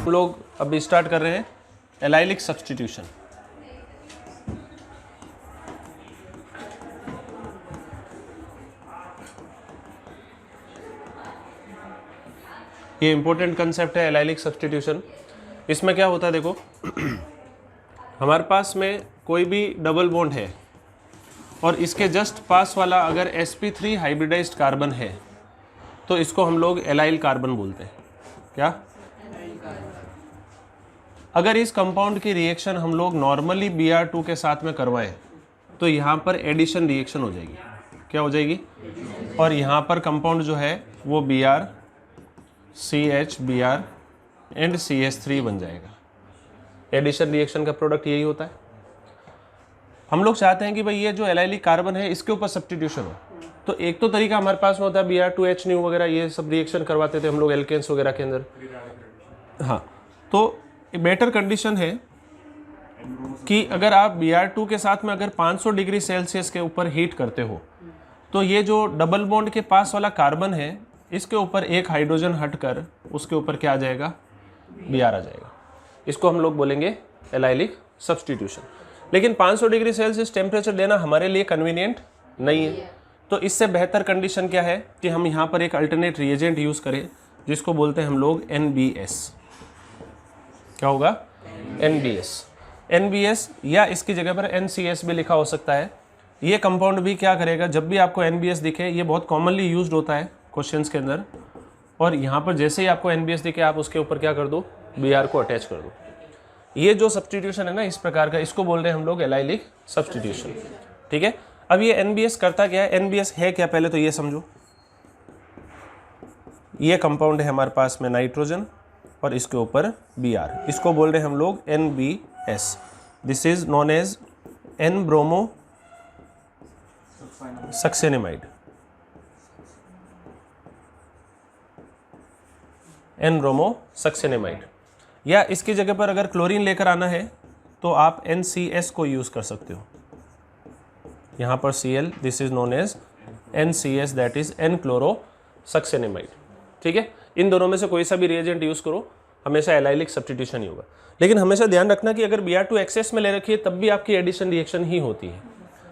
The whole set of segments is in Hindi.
हम लोग अभी स्टार्ट कर रहे हैं एलाइलिक सब्स्टिट्यूशन। ये इंपॉर्टेंट कंसेप्ट है एलाइलिक सब्स्टिट्यूशन। इसमें क्या होता है देखो, हमारे पास में कोई भी डबल बॉन्ड है और इसके जस्ट पास वाला अगर sp3 हाइब्रिडाइज्ड कार्बन है तो इसको हम लोग एलाइल कार्बन बोलते हैं। क्या? अगर इस कंपाउंड की रिएक्शन हम लोग नॉर्मली Br2 के साथ में करवाएं तो यहाँ पर एडिशन रिएक्शन हो जाएगी। क्या हो जाएगी? और यहाँ पर कंपाउंड जो है वो Br, CH, Br and CH3 बन जाएगा। एडिशन रिएक्शन का प्रोडक्ट यही होता है। हम लोग चाहते हैं कि भाई ये जो एलाइलिक कार्बन है इसके ऊपर सब्स्टिट्यूशन हो, तो एक तो तरीका हमारे पास में होता है Br2H न्यू वगैरह, ये सब रिएक्शन करवाते थे हम लोग एल्केन्स वगैरह के अंदर। हाँ, तो बेटर कंडीशन है कि अगर आप Br2 के साथ में अगर 500 डिग्री सेल्सियस के ऊपर हीट करते हो तो ये जो डबल बॉन्ड के पास वाला कार्बन है इसके ऊपर एक हाइड्रोजन हटकर उसके ऊपर क्या आ जाएगा? Br आ जाएगा। इसको हम लोग बोलेंगे एलाइलिक सब्स्टिट्यूशन। लेकिन 500 डिग्री सेल्सियस टेम्परेचर देना हमारे लिए कन्वीनियंट नहीं है, तो इससे बेहतर कंडीशन क्या है कि हम यहाँ पर एक अल्टरनेट रिएजेंट यूज़ करें जिसको बोलते हैं हम लोग NBS। क्या होगा? NBS या इसकी जगह पर NCS भी लिखा हो सकता है। ये कंपाउंड भी क्या करेगा, जब भी आपको NBS दिखे, ये बहुत कॉमनली यूज्ड होता है क्वेश्चंस के अंदर, और यहाँ पर जैसे ही आपको NBS दिखे आप उसके ऊपर क्या कर दो? Br को अटैच कर दो। ये जो सब्स्टिट्यूशन है ना इस प्रकार का, इसको बोल रहे हैं हम लोग एलाइलिक सब्स्टिट्यूशन। ठीक है, अब ये NBS करता क्या है? NBS है क्या पहले तो ये समझो। ये कंपाउंड है हमारे पास में नाइट्रोजन और इसके ऊपर Br, इसको बोल रहे हैं हम लोग NBS। This is known as N bromo succinimide. N bromo succinimide. या इसकी जगह पर अगर क्लोरीन लेकर आना है तो आप NCS को यूज़ कर सकते हो। यहाँ पर Cl, this is known as NCS, that is N chloro succinimide. ठीक है, इन दोनों में से कोई सा भी रिएजेंट यूज़ करो, हमेशा एलाइलिक सब्स्टिट्यूशन ही होगा। लेकिन हमेशा ध्यान रखना कि अगर Br2 एक्सेस में ले रखी है तब भी आपकी एडिशन रिएक्शन ही होती है।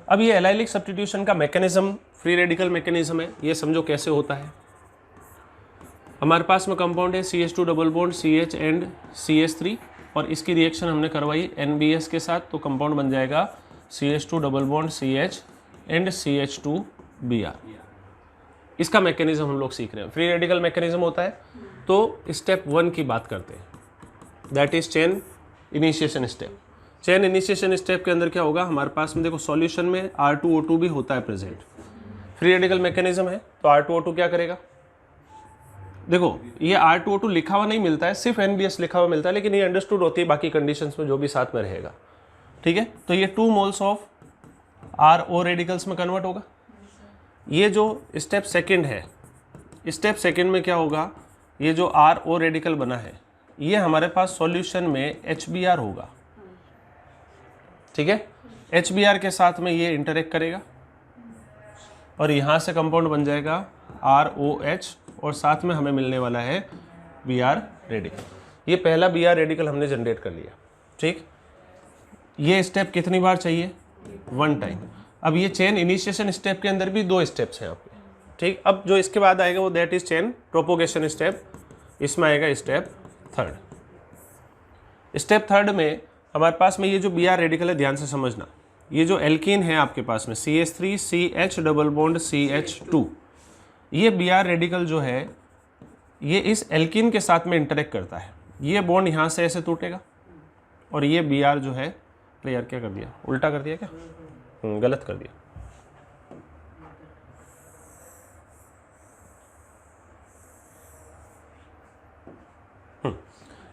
अब ये एलाइलिक सब्स्टिट्यूशन का मैकेनिज्म फ्री रेडिकल मैकेनिज्म है, ये समझो कैसे होता है। हमारे पास में कंपाउंड है CH2 double bond CH and CH3 और इसकी रिएक्शन हमने करवाई NBS के साथ, तो कंपाउंड बन जाएगा CH2 double bond CH and CH2 Br। इसका मैकेनिज्म हम लोग सीख रहे हैं, फ्री रेडिकल मैकेनिज्म होता है। तो स्टेप 1 की बात करते हैं, that is chain initiation step. Chain initiation step के अंदर क्या होगा, हमारे पास में देखो सॉल्यूशन में R2O2 भी होता है प्रेजेंट। फ्री रेडिकल मैकेनिज्म है तो R2O2 क्या करेगा, देखो ये R2O2 लिखा हुआ नहीं मिलता है, सिर्फ NBS लिखा हुआ मिलता है, लेकिन ये अंडरस्टूड होती है बाकी कंडीशंस में जो भी साथ में रहेगा। ठीक है, तो ये 2 मोल्स ऑफ RO रेडिकल्स में कन्वर्ट होगा। ये जो स्टेप सेकंड है, स्टेप सेकंड में क्या होगा, ये जो RO रेडिकल बना है ये हमारे पास सॉल्यूशन में HBr होगा। ठीक है, HBr के साथ में ये इंटरेक्ट करेगा और यहाँ से कंपाउंड बन जाएगा ROH और साथ में हमें मिलने वाला है Br रेडिकल। ये पहला Br रेडिकल हमने जनरेट कर लिया। ठीक, ये स्टेप कितनी बार चाहिए? 1 टाइम। अब ये चेन इनिशिएशन स्टेप के अंदर भी 2 स्टेप्स हैं आपके। ठीक, अब जो इसके बाद आएगा वो that is chain propagation step. इसमें आएगा स्टेप 3। स्टेप 3 में हमारे पास में ये जो Br रेडिकल है, ध्यान से समझना, ये जो एल्कीन है आपके पास में CH3 CH double bond CH2, ये Br रेडिकल जो है ये इस एल्कीन के साथ में इंटरेक्ट करता है। ये बॉन्ड यहाँ से ऐसे टूटेगा और ये Br जो है, अरे यार क्या कर दिया, उल्टा कर दिया क्या? गलत कर दिया।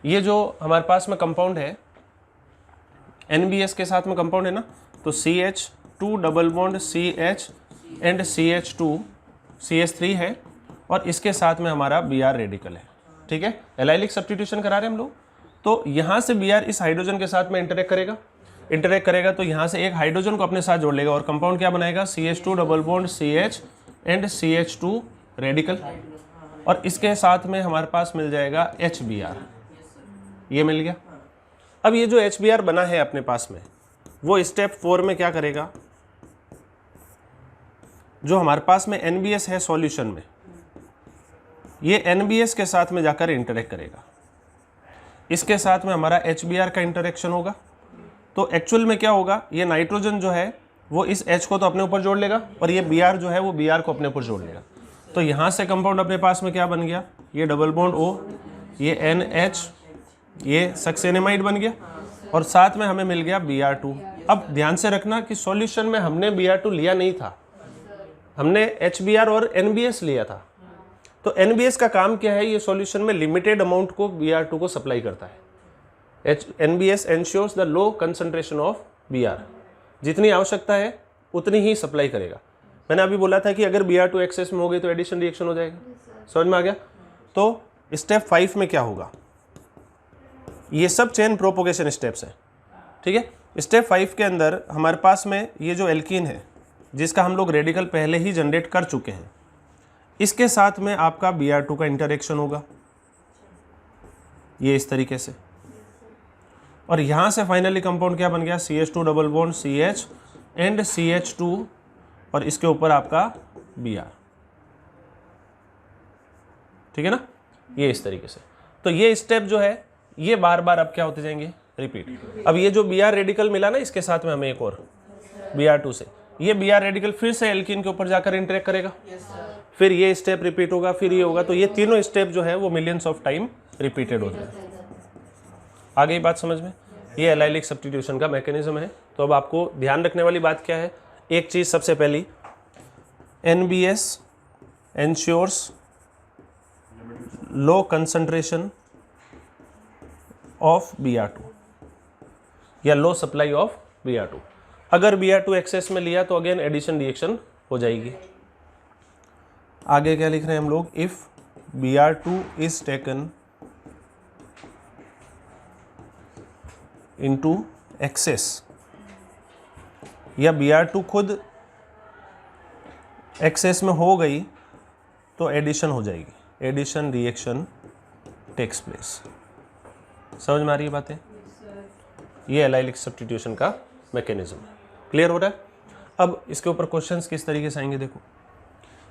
ये जो हमारे पास में कंपाउंड है NBS के साथ में कंपाउंड है ना, तो CH2 double bond CH and CH2 CH3 है और इसके साथ में हमारा Br रेडिकल है। ठीक है, एलाइलिक सब्स्टिट्यूशन करा रहे हैं हम लोग। तो यहाँ से Br इस हाइड्रोजन के साथ में इंटरेक्ट करेगा तो यहाँ से एक हाइड्रोजन को अपने साथ जोड़ लेगा और कंपाउंड क्या बनाएगा, CH2 double bond CH and CH2 radical, और इसके साथ में हमारे पास मिल जाएगा HBr। ये मिल गया। अब ये जो HBr बना है अपने पास में, वो स्टेप 4 में क्या करेगा, जो हमारे पास में NBS है सॉल्यूशन में, ये NBS के साथ में जाकर इंटरेक्ट करेगा, इसके साथ में हमारा HBr का इंटरेक्शन होगा। तो एक्चुअल में क्या होगा, ये नाइट्रोजन जो है वो इस H को तो अपने ऊपर जोड़ लेगा और ये Br जो है वो Br को अपने ऊपर जोड़ लेगा। तो यहाँ से कंपाउंड अपने पास में क्या बन गया, ये डबल बॉन्ड O, ये NH, ये सक्सेनेमाइड बन गया और साथ में हमें मिल गया Br2। अब ध्यान से रखना कि सॉल्यूशन में हमने Br2 लिया नहीं था, हमने HBr और NBS लिया था। तो NBS का काम क्या है, ये सॉल्यूशन में लिमिटेड अमाउंट को Br2 को सप्लाई करता है। NBS ensures the low concentration of Br, जितनी आवश्यकता है उतनी ही सप्लाई करेगा। मैंने अभी बोला था कि अगर Br2 एक्सेस में हो गई तो एडिशन रिएक्शन हो जाएगा, समझ में आ गया। तो स्टेप 5 में क्या होगा, ये सब चेन प्रोपोगेशन स्टेप्स हैं, ठीक है। स्टेप 5 के अंदर हमारे पास में ये जो एल्कीन है जिसका हम लोग रेडिकल पहले ही जनरेट कर चुके हैं, इसके साथ में आपका Br2 का इंटरेक्शन होगा, ये इस तरीके से, और यहाँ से फाइनली कंपाउंड क्या बन गया, CH2 double bond CH and CH2 और इसके ऊपर आपका Br, ठीक है ना, ये इस तरीके से। तो ये स्टेप जो है ये बार बार अब क्या होते जाएंगे, रिपीट। अब ये जो Br रेडिकल मिला ना, इसके साथ में हमें एक और Br2 से, ये Br रेडिकल फिर से एल्कीन के ऊपर जाकर इंटरेक्ट करेगा, फिर ये स्टेप रिपीट होगा, फिर ये होगा। तो ये तीनों स्टेप जो है वो मिलियंस ऑफ टाइम रिपीटेड हो जाए। आ गई बात समझ में, ये एलाइलिक सब्स्टिट्यूशन का मैकेनिज्म है। तो अब आपको ध्यान रखने वाली बात क्या है, एक चीज़ सबसे पहली, NBS ensures low concentration of Br2 या लो सप्लाई ऑफ Br2। अगर Br2 एक्सेस में लिया तो अगेन एडिशन रिएक्शन हो जाएगी। आगे क्या लिख रहे हैं हम लोग, if Br2 is taken into excess या Br2 खुद एक्सेस में हो गई तो एडिशन हो जाएगी, एडिशन रिएक्शन टेक्स प्लेस। समझ में आ रही है बातें, ये एलाइलिक सब्स्टिट्यूशन का मैकेनिज्म है। क्लियर हो रहा है। अब इसके ऊपर क्वेश्चंस किस तरीके से आएंगे, देखो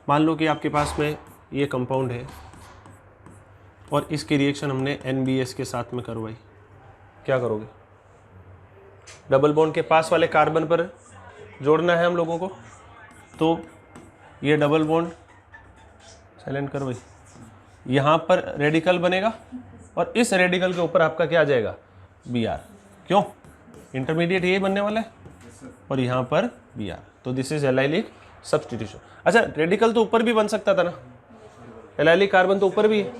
मान लो कि आपके पास में ये कंपाउंड है और इसकी रिएक्शन हमने NBS के साथ में करवाई, क्या करोगे, डबल बॉन्ड के पास वाले कार्बन पर जोड़ना है हम लोगों को। तो ये डबल बॉन्ड साइलेंट कर भाई, यहाँ पर रेडिकल बनेगा और इस रेडिकल के ऊपर आपका क्या आ जाएगा, Br, क्यों, इंटरमीडिएट यही बनने वाला है और यहाँ पर Br। तो दिस इज एलाइलिक सब्स्टिट्यूशन। अच्छा, रेडिकल तो ऊपर भी बन सकता था ना, एलाइलिक कार्बन तो ऊपर भी है,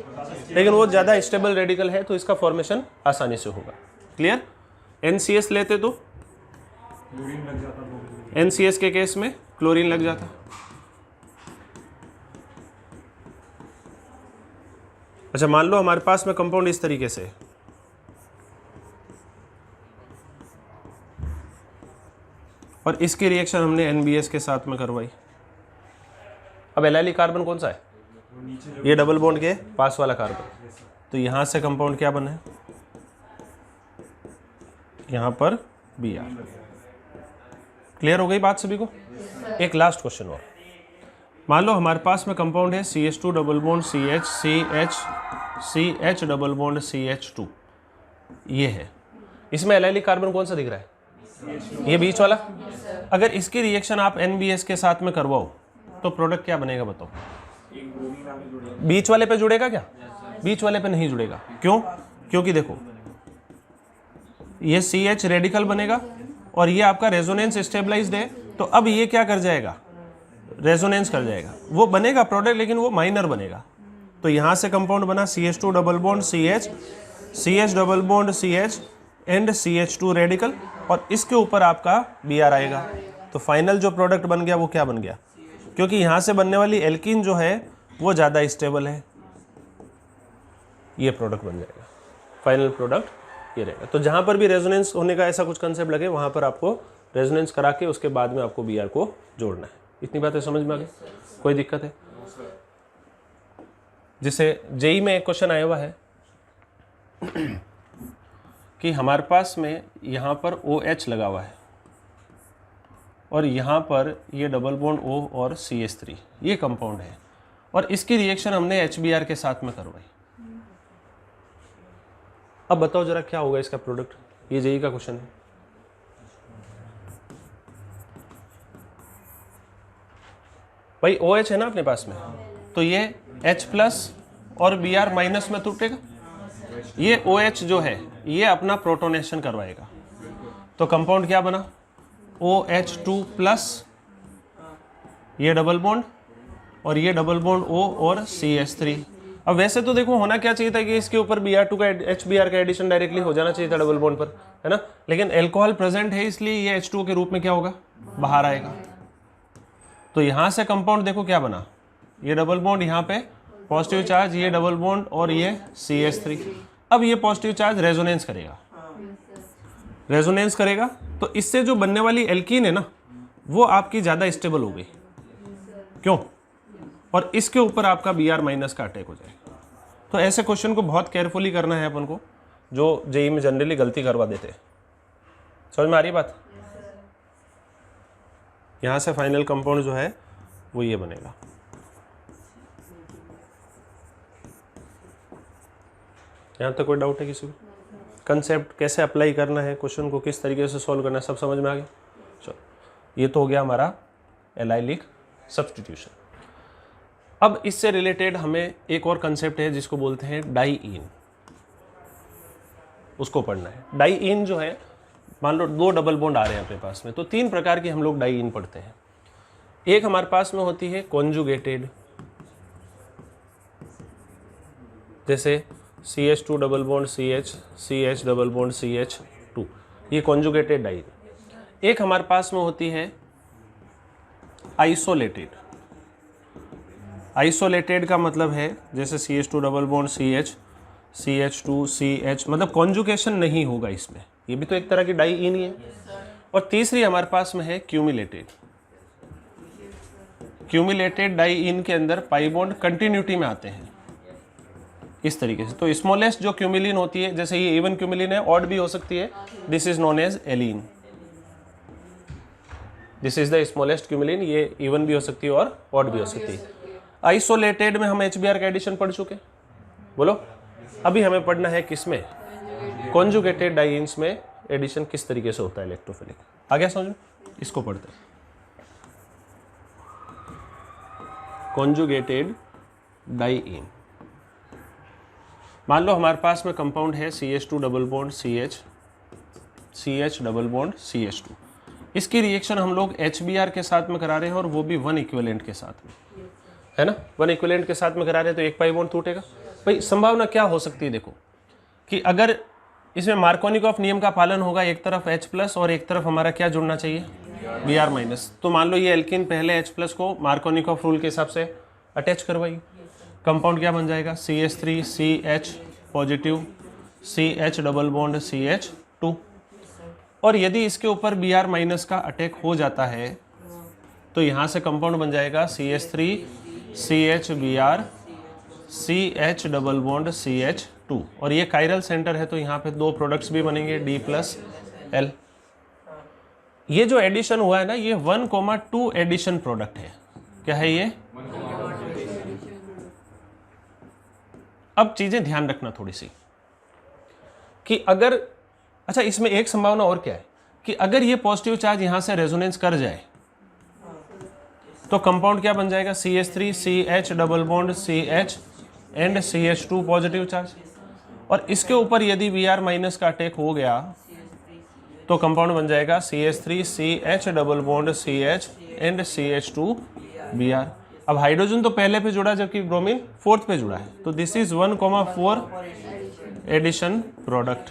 लेकिन वो ज़्यादा स्टेबल रेडिकल है तो इसका फॉर्मेशन आसानी से होगा। क्लियर। NCS लेते तो NCS के केस में क्लोरीन लग जाता। अच्छा, मान लो हमारे पास में कंपाउंड इस तरीके से, और इसकी रिएक्शन हमने NBS के साथ में करवाई। अब एलाइलिक कार्बन कौन सा है, ये डबल बॉन्ड के पास वाला कार्बन। तो यहां से कंपाउंड क्या बना है, यहां पर Br। क्लियर हो गई बात सभी को। एक लास्ट क्वेश्चन और, मान लो हमारे पास में कंपाउंड है CH2 double bond CH double bond CH2, ये है, इसमें एलाइलिक कार्बन कौन सा दिख रहा है, ये बीच वाला। अगर इसकी रिएक्शन आप NBS के साथ में करवाओ तो प्रोडक्ट क्या बनेगा बताओ, बीच वाले पे जुड़ेगा क्या, बीच वाले पे नहीं जुड़ेगा। क्यों, क्योंकि देखो ये CH रेडिकल बनेगा और ये आपका रेजोनेंस स्टेबलाइज्ड है, तो अब ये क्या कर जाएगा, रेजोनेंस कर जाएगा, वो बनेगा प्रोडक्ट लेकिन वो माइनर बनेगा। तो यहाँ से कंपाउंड बना CH2 double bond CH double bond CH and CH2 radical, और इसके ऊपर आपका Br आएगा। तो फाइनल जो प्रोडक्ट बन गया वो क्या बन गया, क्योंकि यहाँ से बनने वाली एल्कीन जो है वो ज़्यादा स्टेबल है, ये प्रोडक्ट बन जाएगा, फाइनल प्रोडक्ट ये रहेगा। तो जहाँ पर भी रेजोनेंस होने का ऐसा कुछ कंसेप्ट लगे वहाँ पर आपको रेजोनेंस करा के उसके बाद में आपको Br को जोड़ना है। इतनी बातें समझ में आ गई, कोई दिक्कत है। जिसे जेई में एक क्वेश्चन आया हुआ है कि हमारे पास में यहाँ पर OH लगा हुआ है और यहाँ पर ये डबल बॉन्ड O और CH3, ये कंपाउंड है और इसकी रिएक्शन हमने HBr के साथ में करवाई। अब बताओ जरा क्या होगा इसका प्रोडक्ट, ये जेई का क्वेश्चन है। भाई OH है ना अपने पास में, तो ये H+ और Br- में टूटेगा। ये OH जो है ये अपना प्रोटोनेशन करवाएगा, तो कंपाउंड क्या बना, OH2+, ये डबल बॉन्ड और ये डबल बॉन्ड O और CH3। अब वैसे तो देखो होना क्या चाहिए था कि इसके ऊपर Br2 का HBr का एडिशन डायरेक्टली हो जाना चाहिए था डबल बॉन्ड पर, है ना, लेकिन अल्कोहल प्रेजेंट है इसलिए ये H2 के रूप में क्या होगा, बाहर आएगा। तो यहां से कंपाउंड देखो क्या बना, ये डबल बॉन्ड यहाँ पे पॉजिटिव चार्ज, ये डबल बॉन्ड और ये CH3। अब ये पॉजिटिव चार्ज रेजोनेंस करेगा, रेजोनेंस करेगा तो इससे जो बनने वाली एल्कीन है ना वो आपकी ज़्यादा स्टेबल हो गई, क्यों, और इसके ऊपर आपका Br- का अटैक हो जाएगा। तो ऐसे क्वेश्चन को बहुत केयरफुली करना है अपन को, जो जेई में जनरली गलती करवा देते हैं। समझ में आ रही बात। यहाँ से फाइनल कंपाउंड जो है वो ये बनेगा। यहाँ तक कोई डाउट है किसी को? कंसेप्ट कैसे अप्लाई करना है, क्वेश्चन को किस तरीके से सॉल्व करना है, सब समझ में आ गया। चलो ये तो हो गया हमारा एलाइलिक सब्स्टिट्यूशन। अब इससे रिलेटेड हमें एक और कंसेप्ट है जिसको बोलते हैं डाईइन, उसको पढ़ना है। डाईइन जो है, मान लो दो डबल बॉन्ड आ रहे हैं अपने पास में, तो तीन प्रकार के हम लोग डाईइन पढ़ते हैं। एक हमारे पास में होती है कॉन्जुगेटेड, जैसे CH2 double bond CH, CH double bond CH2, ये कॉन्जुगेटेड डाईइन। एक हमारे पास में होती है आइसोलेटेड। आइसोलेटेड का मतलब है जैसे CH2 double bond CH, CH2 CH, मतलब कॉन्जुगेशन नहीं होगा इसमें, ये भी तो एक तरह की डाईइन ही है। और तीसरी हमारे पास में है क्यूमुलेटेड। क्यूमुलेटेड डाईइन के अंदर पाई बॉन्ड कंटिन्यूटी में आते हैं इस तरीके से। तो स्मॉलेस्ट जो क्यूमिलिन होती है, जैसे ये इवन क्यूमिलिन है, ऑड भी हो सकती है, this is known as allene. This is the smallest cumulene, ये इवन भी हो सकती है और ऑड भी हो सकती है। आइसोलेटेड में हम HBr का एडिशन पढ़ चुके, बोलो। अभी हमें पढ़ना है किसमें, कॉन्जुगेटेड डाईइन्स में एडिशन किस तरीके से होता है इलेक्ट्रोफिलिक। आ गया समझ में? इसको पढ़ते हैं। कॉन्जुगेटेड डाईइन, मान लो हमारे पास में कंपाउंड है CH2 double bond CH, CH double bond CH2। इसकी रिएक्शन हम लोग HBr के साथ में करा रहे हैं और वो भी 1 इक्विवेलेंट के साथ में, है ना, 1 इक्विवेलेंट के साथ में करा रहे हैं, तो एक पाई बॉन्ड टूटेगा। भाई संभावना क्या हो सकती है, देखो कि अगर इसमें मार्कोनिकॉफ नियम का पालन होगा, एक तरफ H+ और एक तरफ हमारा क्या जुड़ना चाहिए, Br-। तो मान लो ये एल्कीन पहले H+ को मार्कोनिकॉफ रूल के हिसाब से अटैच करवाई, कंपाउंड क्या बन जाएगा, CH3 CH positive CH double bond CH2। और यदि इसके ऊपर Br- का अटैक हो जाता है तो यहाँ से कंपाउंड बन जाएगा CH3 CH Br CH double bond CH2। और ये कायरल सेंटर है तो यहाँ पे दो प्रोडक्ट्स भी बनेंगे D+L। ये जो एडिशन हुआ है ना, ये 1,2 एडिशन प्रोडक्ट है। क्या है ये? अब चीजें ध्यान रखना थोड़ी सी कि अगर, अच्छा इसमें एक संभावना और क्या है कि अगर ये पॉजिटिव चार्ज यहां से रेजोनेंस कर जाए तो कंपाउंड क्या बन जाएगा, CH3 CH double bond CH and CH2 positive charge. और इसके ऊपर यदि Br- का अटैक हो गया तो कंपाउंड बन जाएगा CH3 CH double bond CH and CH2 Br। अब हाइड्रोजन तो पहले पे जुड़ा जबकि ब्रोमीन फोर्थ पे जुड़ा है, तो दिस इज 1,4 एडिशन प्रोडक्ट।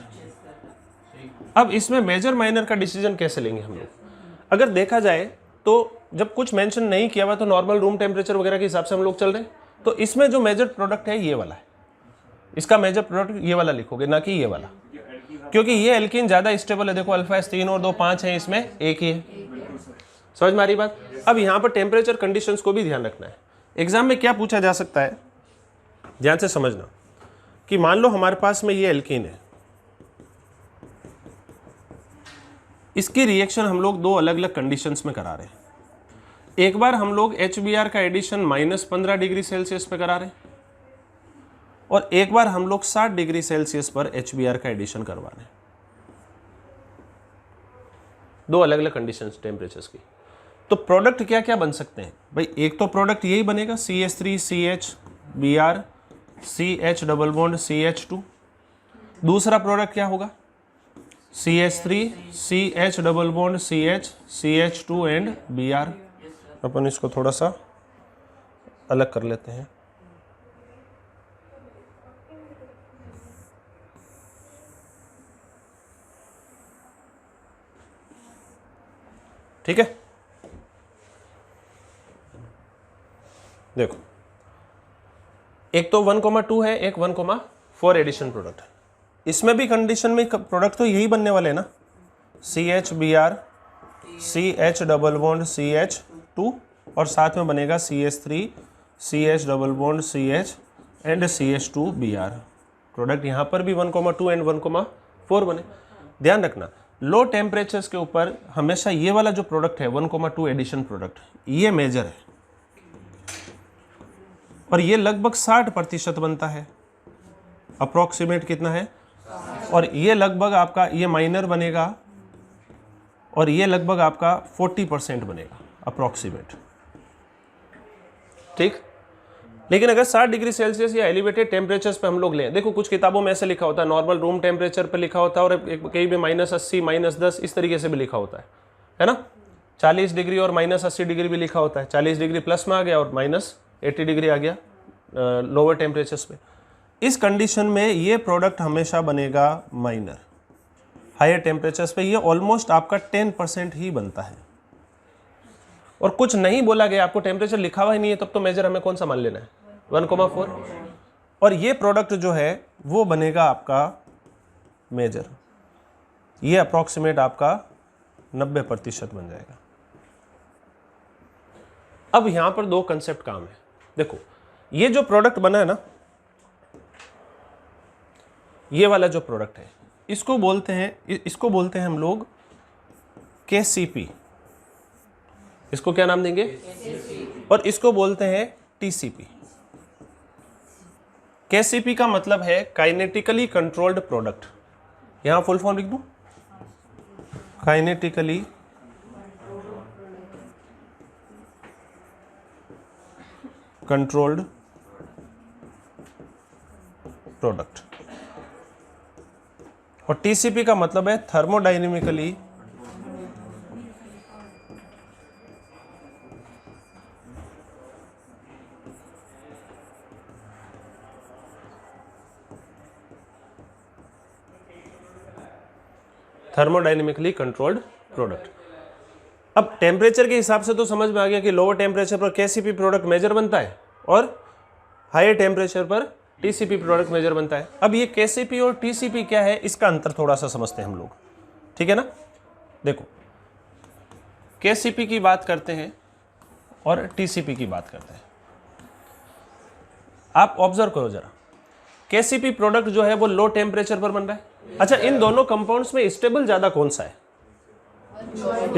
अब इसमें मेजर माइनर का डिसीजन कैसे लेंगे हम लोग? अगर देखा जाए तो जब कुछ मेंशन नहीं किया हुआ तो नॉर्मल रूम टेम्परेचर वगैरह के हिसाब से हम लोग चल रहे हैं, तो इसमें जो मेजर प्रोडक्ट है ये वाला है, इसका मेजर प्रोडक्ट ये वाला लिखोगे, ना कि ये वाला, क्योंकि ये एल्कीन ज्यादा स्टेबल है। देखो अल्फा 3 और 2 5 है, इसमें एक ही है। समझ में आ रही बात? अब यहाँ पर टेम्परेचर कंडीशंस को भी ध्यान रखना है। एग्जाम में क्या पूछा जा सकता है, ध्यान से समझना कि मान लो हमारे पास में ये एल्कीन है, इसकी रिएक्शन हम लोग दो अलग अलग कंडीशंस में करा रहे हैं। एक बार हम लोग HBr का एडिशन -15 डिग्री सेल्सियस पे करा रहे हैं और एक बार हम लोग 60 डिग्री सेल्सियस पर HBr का एडिशन करवा रहे हैं। दो अलग अलग कंडीशंस टेम्परेचर्स की। तो प्रोडक्ट क्या क्या बन सकते हैं भाई? एक तो प्रोडक्ट यही बनेगा CH3CH Br CH double bond CH2। दूसरा प्रोडक्ट क्या होगा? CH3 CH double bond CH CH2 and Br। अपन इसको थोड़ा सा अलग कर लेते हैं। ठीक है, देखो एक तो 1,2 है, एक 1,4 एडिशन प्रोडक्ट है। इसमें भी कंडीशन में प्रोडक्ट तो यही बनने वाले हैं ना, CH Br CH double bond CH2 और साथ में बनेगा CH3 CH double bond CH and CH2 Br। Product यहाँ पर भी 1,2 एंड 1,4 बने। ध्यान रखना, लो टेम्परेचर्स के ऊपर हमेशा ये वाला जो प्रोडक्ट है 1,2 एडिशन प्रोडक्ट, ये मेजर है और ये लगभग 60% बनता है। अप्रोक्सीमेट कितना है? और ये लगभग आपका ये माइनर बनेगा और ये लगभग आपका 40% बनेगा अप्रोक्सीमेट। ठीक, लेकिन अगर 60 डिग्री सेल्सियस या एलिवेटेड टेम्परेचर्स पे हम लोग लें, देखो कुछ किताबों में ऐसे लिखा होता है, नॉर्मल रूम टेम्परेचर पे लिखा होता है और कहीं भी -80 -10 इस तरीके से भी लिखा होता है ना। 40 डिग्री और -80 डिग्री भी लिखा होता है। 40 डिग्री प्लस में आ गया और -80 डिग्री आ गया लोअर टेम्परेचर्स पे। इस कंडीशन में ये प्रोडक्ट हमेशा बनेगा माइनर। हायर टेम्परेचर्स पे ये ऑलमोस्ट आपका 10% ही बनता है और कुछ नहीं बोला गया, आपको टेम्परेचर लिखा हुआ ही नहीं है, तब तो मेजर हमें कौन सा मान लेना है? 1,4। और ये प्रोडक्ट जो है वो बनेगा आपका मेजर। ये अप्रोक्सीमेट आपका 90% बन जाएगा। अब यहां पर दो कंसेप्ट काम है। देखो ये जो प्रोडक्ट बना है ना, ये वाला जो प्रोडक्ट है इसको बोलते हैं हम लोग KCP। इसको क्या नाम देंगे? और इसको बोलते हैं TCP। KCP का मतलब है काइनेटिकली कंट्रोल्ड प्रोडक्ट। यहां फुल फॉर्म लिख दूं, काइनेटिकली कंट्रोल्ड प्रोडक्ट। और TCP का मतलब है थर्मोडायनेमिकली कंट्रोल्ड प्रोडक्ट। अब टेम्परेचर के हिसाब से तो समझ में आ गया कि लोअर टेम्परेचर पर KCP प्रोडक्ट मेजर बनता है और हायर टेम्परेचर पर TCP प्रोडक्ट मेजर बनता है। अब ये KCP और TCP क्या है, इसका अंतर थोड़ा सा समझते हैं हम लोग। ठीक है ना, देखो KCP की बात करते हैं और TCP की बात करते हैं। आप ऑब्जर्व करो जरा, KCP प्रोडक्ट जो है वो लो टेम्परेचर पर बन रहा है। अच्छा, इन दोनों कंपाउंड्स में स्टेबल ज्यादा कौन सा है?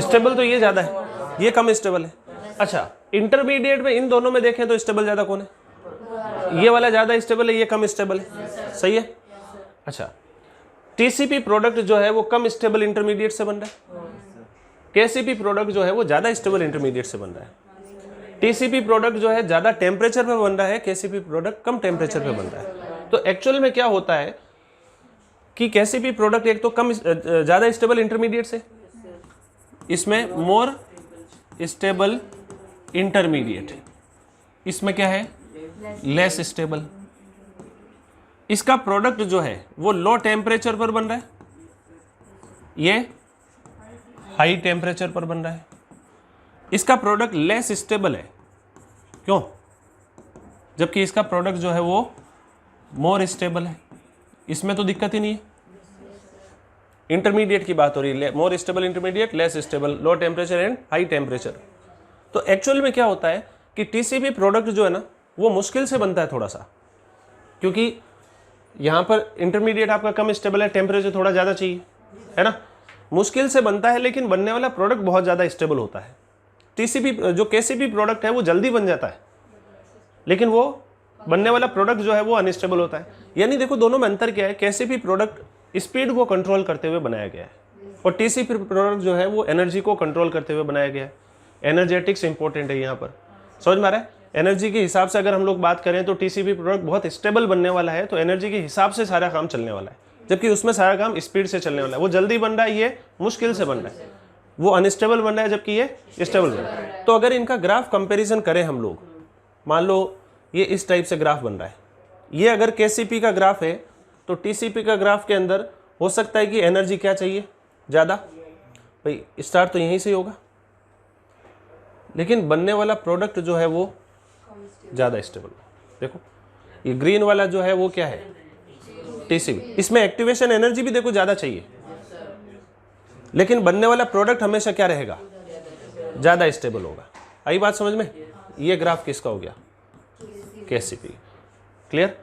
स्टेबल तो ये ज्यादा है, ये कम स्टेबल है। अच्छा, इंटरमीडिएट में इन दोनों में देखें तो स्टेबल ज्यादा कौन है? ये वाला ज्यादा स्टेबल है, ये कम स्टेबल है। सही है। अच्छा, TCP प्रोडक्ट जो है वो कम स्टेबल इंटरमीडिएट से बन रहा है, KCP प्रोडक्ट जो है वो ज्यादा स्टेबल इंटरमीडिएट से बन रहा है। TCP प्रोडक्ट जो है ज्यादा टेम्परेचर पे बन रहा है, KCP प्रोडक्ट कम टेम्परेचर पे बन रहा है। तो एक्चुअल में क्या होता है कि KCP प्रोडक्ट एक तो कम ज्यादा स्टेबल इंटरमीडिएट से, इसमें मोर स्टेबल इंटरमीडिएट, इसमें क्या है? Less stable. इसका प्रोडक्ट जो है वो लो टेम्परेचर पर बन रहा है, ये हाई टेम्परेचर पर बन रहा है। इसका प्रोडक्ट लेस स्टेबल है, क्यों? जबकि इसका प्रोडक्ट जो है वो मोर स्टेबल है। इसमें तो दिक्कत ही नहीं है। इंटरमीडिएट की बात हो रही है, more stable intermediate, less stable, low temperature and high temperature. तो एक्चुअल में क्या होता है कि TCP प्रोडक्ट जो है ना वो मुश्किल से बनता है थोड़ा सा, क्योंकि यहाँ पर इंटरमीडिएट आपका कम स्टेबल है, टेम्परेचर थोड़ा ज़्यादा चाहिए, है ना। मुश्किल से बनता है, लेकिन बनने वाला प्रोडक्ट बहुत ज़्यादा स्टेबल होता है। टीसीपी जो केसीपी प्रोडक्ट है वो जल्दी बन जाता है, लेकिन वो बनने वाला प्रोडक्ट जो है वो अनस्टेबल होता है। यानी देखो दोनों में अंतर क्या है, केसीपी प्रोडक्ट स्पीड को कंट्रोल करते हुए बनाया गया है और टीसीपी प्रोडक्ट जो है वो एनर्जी को कंट्रोल करते हुए बनाया गया है। एनर्जेटिक्स इंपॉर्टेंट है यहाँ पर, समझ में आ रहा है। एनर्जी के हिसाब से अगर हम लोग बात करें तो टीसीपी प्रोडक्ट बहुत स्टेबल बनने वाला है, तो एनर्जी के हिसाब से सारा काम चलने वाला है, जबकि उसमें सारा काम स्पीड से चलने वाला है। वो जल्दी बन रहा है, ये मुश्किल से बन रहा है। वो अनस्टेबल बन रहा है जबकि ये स्टेबल बन रहा है। तो अगर इनका ग्राफ कंपैरिजन करें हम लोग, मान लो ये इस टाइप से ग्राफ बन रहा है, ये अगर केसीपी का ग्राफ है तो टीसीपी का ग्राफ के अंदर हो सकता है कि एनर्जी क्या चाहिए ज़्यादा, भाई स्टार्ट तो यहीं से होगा, लेकिन बनने वाला प्रोडक्ट जो है वो ज़्यादा स्टेबल। देखो ये ग्रीन वाला जो है वो क्या है, टीसीपी। इसमें एक्टिवेशन एनर्जी भी देखो ज़्यादा चाहिए, लेकिन बनने वाला प्रोडक्ट हमेशा क्या रहेगा, ज़्यादा स्टेबल होगा। आई बात समझ में। ये ग्राफ किसका हो गया, केसीपी। क्लियर।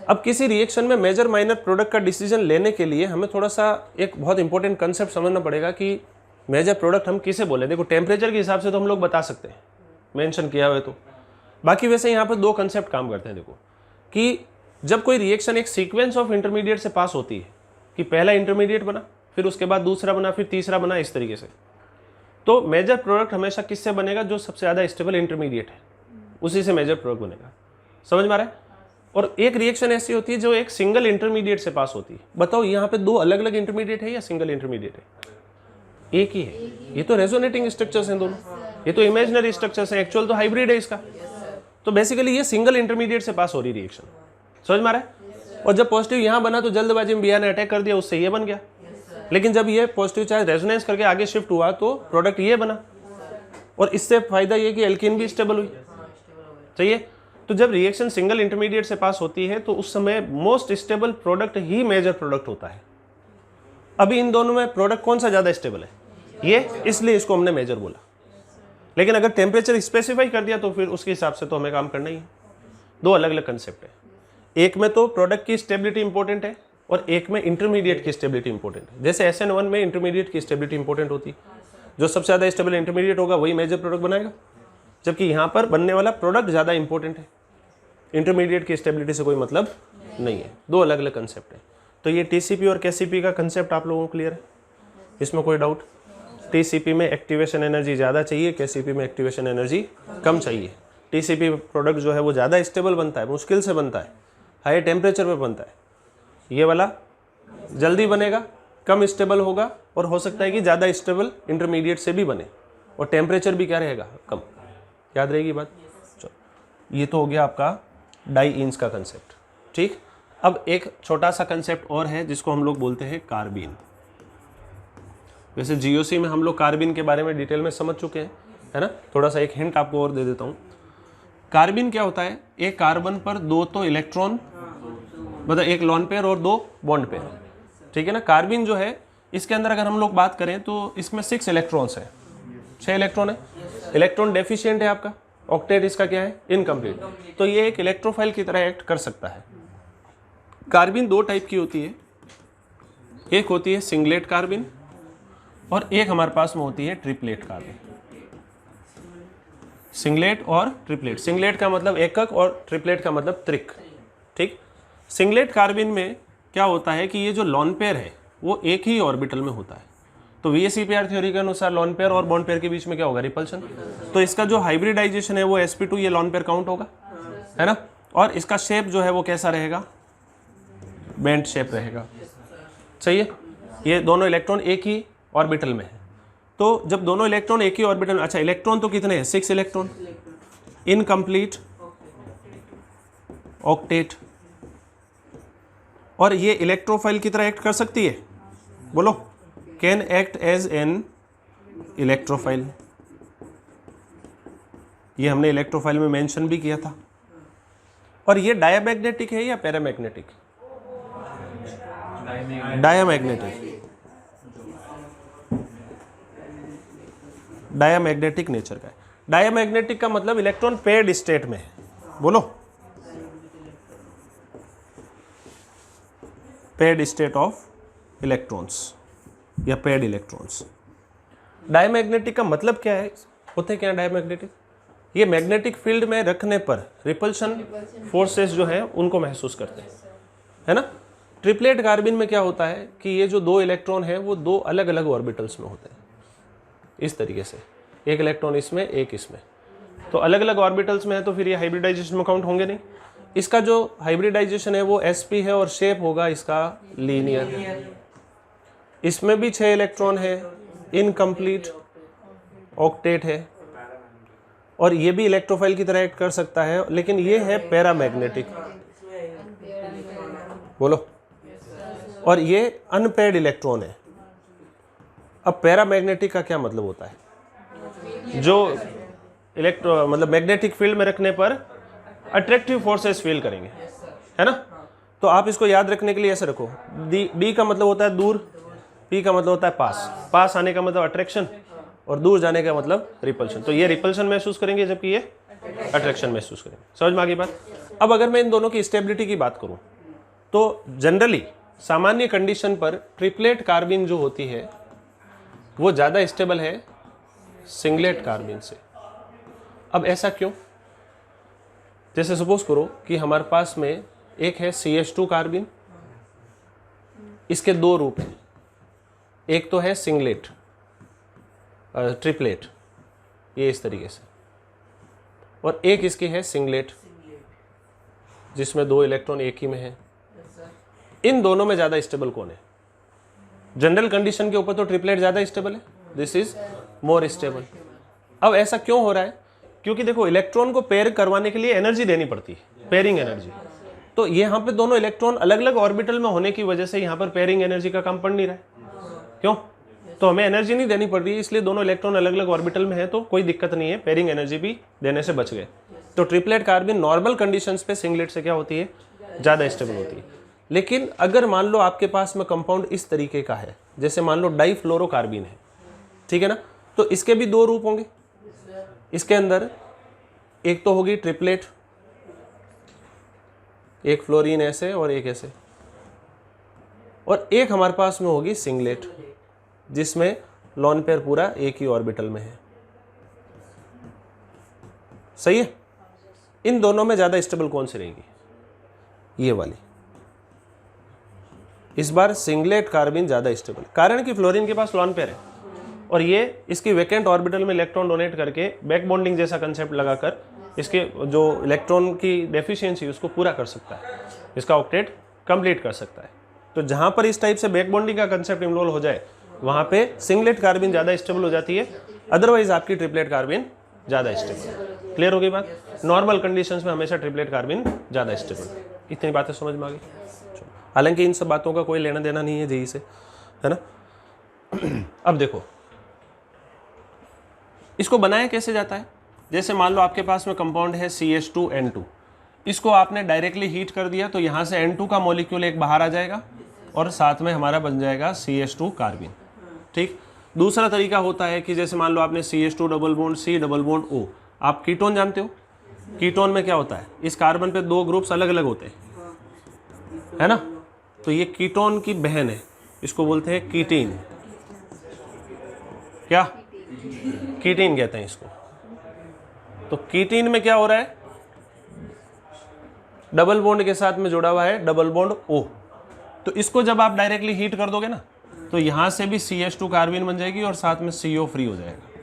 अब किसी रिएक्शन में मेजर माइनर प्रोडक्ट का डिसीजन लेने के लिए हमें थोड़ा सा एक बहुत इंपॉर्टेंट कंसेप्ट समझना पड़ेगा कि मेजर प्रोडक्ट हम किसे बोले। देखो टेम्परेचर के हिसाब से तो हम लोग बता सकते हैं, मेंशन किया हुआ है तो। बाकी वैसे यहाँ पर दो कंसेप्ट काम करते हैं। देखो कि जब कोई रिएक्शन एक सीक्वेंस ऑफ इंटरमीडिएट से पास होती है, कि पहला इंटरमीडिएट बना, फिर उसके बाद दूसरा बना, फिर तीसरा बना, इस तरीके से, तो मेजर प्रोडक्ट हमेशा किससे बनेगा, जो सबसे ज़्यादा स्टेबल इंटरमीडिएट है उसी से मेजर प्रोडक्ट बनेगा। समझ में आ रहा है। और एक रिएक्शन ऐसी होती है जो एक सिंगल इंटरमीडिएट से पास होती है। बताओ यहाँ पे दो अलग अलग इंटरमीडिएट है या सिंगल इंटरमीडिएट है, एक ही है। ये तो रेजोनेटिंग स्ट्रक्चर्स हैं दोनों, ये तो इमेजिनरी स्ट्रक्चर्स हैं, एक्चुअल तो हाइब्रिड है इसका। तो बेसिकली ये सिंगल इंटरमीडिएट से पास हो रही रिएक्शन, समझ में आ रहा है। और जब पॉजिटिव यहाँ बना तो जल्दबाजी में बिया ने अटैक कर दिया, उससे ये बन गया। लेकिन जब ये पॉजिटिव चार्ज रेजोनेंस करके आगे शिफ्ट हुआ तो प्रोडक्ट ये बना, और इससे फायदा ये कि एल्कीन भी स्टेबल हुई। चाहिए। तो जब रिएक्शन सिंगल इंटरमीडिएट से पास होती है तो उस समय मोस्ट स्टेबल प्रोडक्ट ही मेजर प्रोडक्ट होता है। अभी इन दोनों में प्रोडक्ट कौन सा ज़्यादा स्टेबल है, ये, इसलिए इसको हमने मेजर बोला। लेकिन अगर टेम्परेचर स्पेसिफाई कर दिया तो फिर उसके हिसाब से तो हमें काम करना ही है। दो अलग अलग कंसेप्ट है, एक में तो प्रोडक्ट की स्टेबिलिटी इंपॉर्टेंट है और एक में इंटरमीडिएट की स्टेबिलिटी इंपॉर्टेंट है। जैसे SN1 में इंटरमीडिएट की स्टेबिलिटी इंपॉर्टेंट होती है, जो सबसे ज़्यादा स्टेबल इंटरमीडिएट होगा वही मेजर प्रोडक्ट बनाएगा, जबकि यहाँ पर बनने वाला प्रोडक्ट ज़्यादा इंपॉर्टेंट है, इंटरमीडिएट की स्टेबिलिटी से कोई मतलब नहीं है। दो अलग अलग कंसेप्ट है। तो ये टीसीपी और केसीपी का कंसेप्ट आप लोगों को क्लियर है, इसमें कोई डाउट। टीसीपी में एक्टिवेशन एनर्जी ज़्यादा चाहिए, केसीपी में एक्टिवेशन एनर्जी कम चाहिए। टीसीपी प्रोडक्ट जो है वो ज़्यादा स्टेबल बनता है, मुश्किल से बनता है, हाई टेम्परेचर पे बनता है। ये वाला जल्दी बनेगा, कम स्टेबल होगा, और हो सकता है कि ज़्यादा स्टेबल इंटरमीडिएट से भी बने, और टेम्परेचर भी क्या रहेगा, कम। याद रहेगी बात। चलो ये तो हो गया आपका डाईइंस का कंसेप्ट। ठीक। अब एक छोटा सा कंसेप्ट और है जिसको हम लोग बोलते हैं कार्बिन। वैसे जीओसी में हम लोग कार्बिन के बारे में डिटेल में समझ चुके हैं, है ना। थोड़ा सा एक हिंट आपको और दे देता हूँ। कार्बिन क्या होता है, एक कार्बन पर दो तो इलेक्ट्रॉन, मतलब एक लॉन पेयर और दो बॉन्ड पेयर, ठीक है ना। कार्बिन जो है इसके अंदर अगर हम लोग बात करें तो इसमें 6 इलेक्ट्रॉन्स है, 6 इलेक्ट्रॉन है। इलेक्ट्रॉन डेफिशिएंट है आपका, ऑक्टेट इसका क्या है, इनकम्प्लीट। तो ये एक इलेक्ट्रोफाइल की तरह एक्ट कर सकता है। कार्बिन दो टाइप की होती है, एक होती है सिंगलेट कार्बिन और एक हमारे पास में होती है ट्रिपलेट कार्बिन। सिंगलेट और ट्रिपलेट, सिंगलेट का मतलब एकक और ट्रिपलेट का मतलब त्रिक। ठीक। सिंगलेट कार्बिन में क्या होता है कि ये जो लॉन पेयर है वो एक ही ऑर्बिटल में होता है। तो VSEPR थ्योरी के अनुसार लॉन पेयर और बॉन्ड पेयर के बीच में क्या होगा, रिपल्शन। तो इसका जो हाइब्रिडाइजेशन है वो sp2, ये लॉन पेयर काउंट होगा, है ना। और इसका शेप जो है वो कैसा रहेगा, बेंट शेप रहेगा। सही है। ये दोनों इलेक्ट्रॉन एक ही ऑर्बिटल में है। तो जब दोनों इलेक्ट्रॉन एक ही ऑर्बिटल में, अच्छा इलेक्ट्रॉन तो कितने हैं, 6 इलेक्ट्रॉन, इनकम्प्लीट, ऑक्टेट। और ये इलेक्ट्रोफाइल की तरह एक्ट कर सकती है, बोलो, can act as an electrophile. ये हमने इलेक्ट्रोफाइल में मेंशन भी किया था। और ये डायामैग्नेटिक है या पैरामैग्नेटिक, डायामैग्नेटिक, डायामैग्नेटिक नेचर का है। डायामैग्नेटिक का मतलब इलेक्ट्रॉन पेयर्ड स्टेट में है, बोलो, पेयर्ड स्टेट ऑफ इलेक्ट्रॉन्स। या पेड इलेक्ट्रॉन्स। डायमैग्नेटिक का मतलब क्या है, होते क्या डायमैग्नेटिक? ये मैग्नेटिक फील्ड में रखने पर रिपल्शन फोर्सेस जो है उनको महसूस करते हैं, है ना। ट्रिपलेट कार्बिन में क्या होता है कि ये जो दो इलेक्ट्रॉन है वो दो अलग अलग ऑर्बिटल्स में होते हैं, इस तरीके से, एक इलेक्ट्रॉन इसमें एक इसमें, तो अलग अलग ऑर्बिटल्स में है, तो फिर ये हाइब्रिडाइजेशन में काउंट होंगे नहीं। इसका जो हाइब्रिडाइजेशन है वो sp है और शेप होगा इसका लीनियर। इसमें भी 6 इलेक्ट्रॉन है, इनकम्प्लीट ऑक्टेट है, और ये भी इलेक्ट्रोफाइल की तरह एक्ट कर सकता है, लेकिन ये है पैरामैग्नेटिक, बोलो, और ये अनपेयर्ड इलेक्ट्रॉन है। अब पैरामैग्नेटिक का क्या मतलब होता है? जो मतलब मैग्नेटिक फील्ड में रखने पर अट्रैक्टिव फोर्सेस फील करेंगे, है ना। तो आप इसको याद रखने के लिए ऐसे रखो, डी का मतलब होता है दूर, पी का मतलब होता है पास, पास आने का मतलब अट्रैक्शन और दूर जाने का मतलब रिपल्शन। तो ये रिपल्शन महसूस करेंगे जबकि ये अट्रैक्शन महसूस करेंगे। समझ में आ गई बात? अब अगर मैं इन दोनों की स्टेबिलिटी की बात करूं तो जनरली सामान्य कंडीशन पर ट्रिपलेट कार्बिन जो होती है वो ज़्यादा स्टेबल है सिंगलेट कार्बिन से। अब ऐसा क्यों? जैसे सपोज करो कि हमारे पास में एक है CH2 कार्बिन, इसके दो रूप हैं, एक तो है सिंगलेट ट्रिपलेट, ये इस तरीके से, और एक इसकी है सिंगलेट जिसमें दो इलेक्ट्रॉन एक ही में है। इन दोनों में ज़्यादा स्टेबल कौन है? जनरल कंडीशन के ऊपर तो ट्रिपलेट ज़्यादा स्टेबल है, दिस इज मोर स्टेबल। अब ऐसा क्यों हो रहा है? क्योंकि देखो इलेक्ट्रॉन को पेयर करवाने के लिए एनर्जी देनी पड़ती है, पेयरिंग एनर्जी। तो यहाँ पे दोनों इलेक्ट्रॉन अलग अलग ऑर्बिटल में होने की वजह से यहाँ पर पेयरिंग एनर्जी का काम पड़ नहीं रहा है। क्यों? तो हमें एनर्जी नहीं देनी पड़ रही है, इसलिए दोनों इलेक्ट्रॉन अलग अलग ऑर्बिटल में है, तो कोई दिक्कत नहीं है, पेयरिंग एनर्जी भी देने से बच गए। तो ट्रिपलेट कार्बिन नॉर्मल कंडीशंस पे सिंगलेट से क्या होती है? ज़्यादा स्टेबल होती है। लेकिन अगर मान लो आपके पास में कंपाउंड इस तरीके का है, जैसे मान लो डाइफ्लोरोकार्बिन है, ठीक है ना, तो इसके भी दो रूप होंगे। इसके अंदर एक तो होगी ट्रिपलेट, एक फ्लोरीन ऐसे और एक ऐसे, और एक हमारे पास में होगी सिंगलेट जिसमें लॉन पेयर पूरा एक ही ऑर्बिटल में है। सही है? इन दोनों में ज्यादा स्टेबल कौन सी रहेगी? ये वाली। इस बार सिंगलेट कार्बिन ज्यादा स्टेबल, कारण कि फ्लोरीन के पास लॉन पेयर है और ये इसकी वैकेंट ऑर्बिटल में इलेक्ट्रॉन डोनेट करके बैक बॉन्डिंग जैसा कंसेप्ट लगाकर इसके जो इलेक्ट्रॉन की डेफिशिएंसी उसको पूरा कर सकता है, इसका ऑक्टेट कंप्लीट कर सकता है। तो जहां पर इस टाइप से बैक बॉन्डिंग का कंसेप्ट इन्वॉल्व हो जाए वहां पे सिंगलेट कार्बिन ज़्यादा स्टेबल हो जाती है, अदरवाइज आपकी ट्रिपलेट कार्बिन ज़्यादा स्टेबल। क्लियर हो गई बात? नॉर्मल कंडीशंस में हमेशा ट्रिपलेट कार्बिन ज़्यादा स्टेबल। इतनी बातें समझ में आ गई? हालांकि इन सब बातों का कोई लेना देना नहीं है जेई से, है ना। अब देखो इसको बनाया कैसे जाता है। जैसे मान लो आपके पास में कंपाउंड है CH2N2, इसको आपने डायरेक्टली हीट कर दिया तो यहाँ से N2 का मॉलिक्यूल एक बाहर आ जाएगा और साथ में हमारा बन जाएगा CH2 कार्बिन। ठीक। दूसरा तरीका होता है कि जैसे मान लो आपने CH2 double bond C double bond O, आप कीटोन जानते हो, कीटोन में क्या होता है, इस कार्बन पे दो ग्रुप्स अलग अलग होते हैं, है ना। तो ये कीटोन की बहन है, इसको बोलते हैं कीटीन। क्या? कीटीन कहते हैं इसको। तो कीटीन में क्या हो रहा है, डबल बॉन्ड के साथ में जुड़ा हुआ है डबल बॉन्ड O। तो इसको जब आप डायरेक्टली हीट कर दोगे ना तो यहां से भी CH2 कार्बिन बन जाएगी और साथ में CO फ्री हो जाएगा,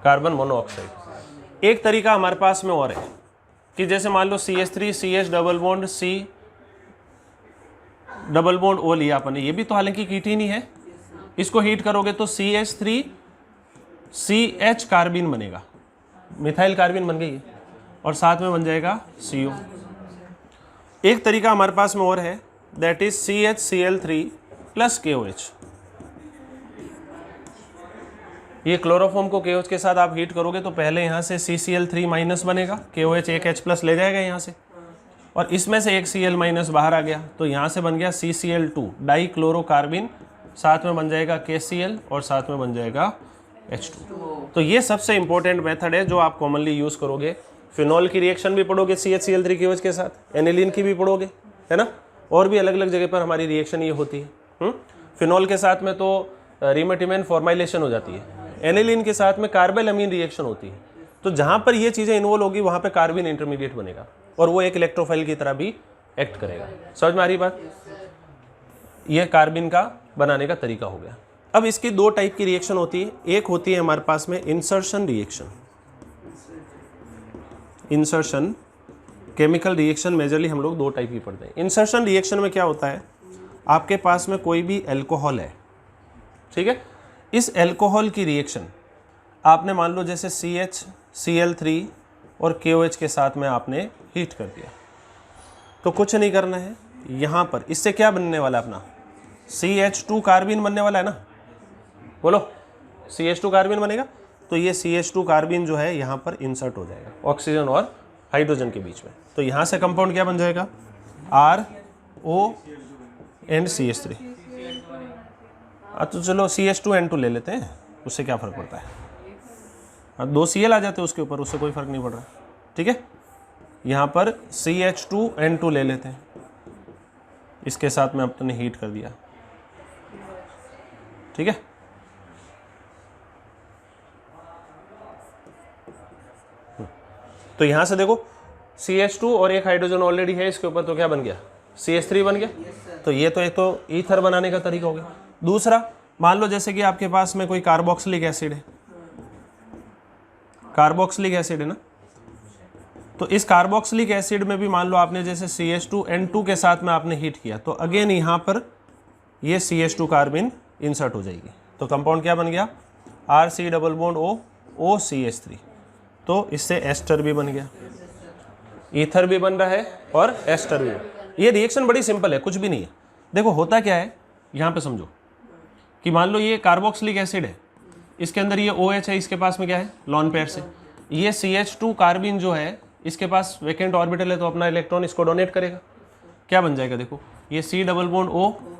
कार्बन मोनोऑक्साइड। एक तरीका हमारे पास में और है कि जैसे मान लो CH3 CH double bond C double bond O लिया अपन ने, ये भी तो हालांकि कीटीन ही है। इसको हीट करोगे तो CH3 CH कार्बिन बनेगा, मिथाइल कार्बिन बन गई है, और साथ में बन जाएगा CO। एक तरीका हमारे पास में और है, that is CHCl3 plus KOH। ये क्लोरोफॉर्म को KOH के साथ आप हीट करोगे तो पहले यहाँ से CCl3 माइनस बनेगा, KOH एक H प्लस ले जाएगा यहाँ से, और इसमें से एक Cl माइनस बाहर आ गया तो यहाँ से बन गया CCl2 डाई क्लोरोकार्बिन, साथ में बन जाएगा KCl और साथ में बन जाएगा H2। तो ये सबसे इंपॉर्टेंट मेथड है जो आप कॉमनली यूज करोगे। फिनॉल की रिएक्शन भी पढ़ोगे CHCl3 KOH के साथ, एनिलीन की भी पढ़ोगे, है ना, और भी अलग अलग जगह पर हमारी रिएक्शन ये होती है। फिनॉल के साथ में तो रीमेटिमेन फॉर्माइलेशन हो जाती है, एनिलीन के साथ में कार्बेलअमीन रिएक्शन होती है। तो जहाँ पर ये चीज़ें इन्वॉल्व होगी वहाँ पे कार्बिन इंटरमीडिएट बनेगा और वो एक इलेक्ट्रोफाइल की तरह भी एक्ट करेगा। समझ में आ रही बात? ये कार्बिन का बनाने का तरीका हो गया। अब इसकी दो टाइप की रिएक्शन होती है। एक होती है हमारे पास में insertion reaction. Insertion chemical reaction majorly हम लोग दो टाइप की पढ़ते हैं। इंसर्शन रिएक्शन में क्या होता है, आपके पास में कोई भी एल्कोहल है, ठीक है, इस एल्कोहल की रिएक्शन आपने मान लो जैसे CH Cl3 और KOH के साथ में आपने हीट कर दिया, तो कुछ नहीं करना है, यहाँ पर इससे क्या बनने वाला है अपना CH2 कार्बिन बनने वाला है ना, बोलो CH2 कार्बिन बनेगा। तो ये CH2 कार्बिन जो है यहाँ पर इंसर्ट हो जाएगा ऑक्सीजन और हाइड्रोजन के बीच में। तो यहाँ से कंपाउंड क्या बन जाएगा, RO एंड CH3। तो चलो CH2N2 ले लेते हैं, उससे क्या फ़र्क पड़ता है, 2 Cl आ जाते हैं उसके ऊपर, उससे कोई फ़र्क नहीं पड़ रहा, ठीक है। यहाँ पर CH2N2 ले लेते हैं, इसके साथ में अपने हीट कर दिया, ठीक है। तो यहाँ से देखो CH2 और एक हाइड्रोजन ऑलरेडी है इसके ऊपर, तो क्या बन गया, CH3 बन गया। तो ये तो एक तो ईथर बनाने का तरीका हो गया। दूसरा, मान लो जैसे कि आपके पास में कोई कार्बोक्सिलिक एसिड है, कार्बोक्सिलिक एसिड है ना, तो इस कार्बोक्सिलिक एसिड में भी मान लो आपने जैसे CH2N2 के साथ में आपने हीट किया, तो अगेन यहाँ पर ये CH2 कार्बिन इंसर्ट हो जाएगी। तो कंपाउंड क्या बन गया, RC double bond O OCH3। तो इससे एस्टर भी बन गया, ईथर भी बन रहा है और एस्टर भी। ये रिएक्शन बड़ी सिंपल है, कुछ भी नहीं है। देखो होता क्या है, यहाँ पे समझो कि मान लो ये कार्बोक्सिलिक एसिड है, इसके अंदर ये OH है, इसके पास में क्या है, लॉन पेयर से। ये CH2 कार्बिन जो है इसके पास वैकेंट ऑर्बिटल है, तो अपना इलेक्ट्रॉन इसको डोनेट करेगा, क्या बन जाएगा, देखो ये C डबल बॉन्ड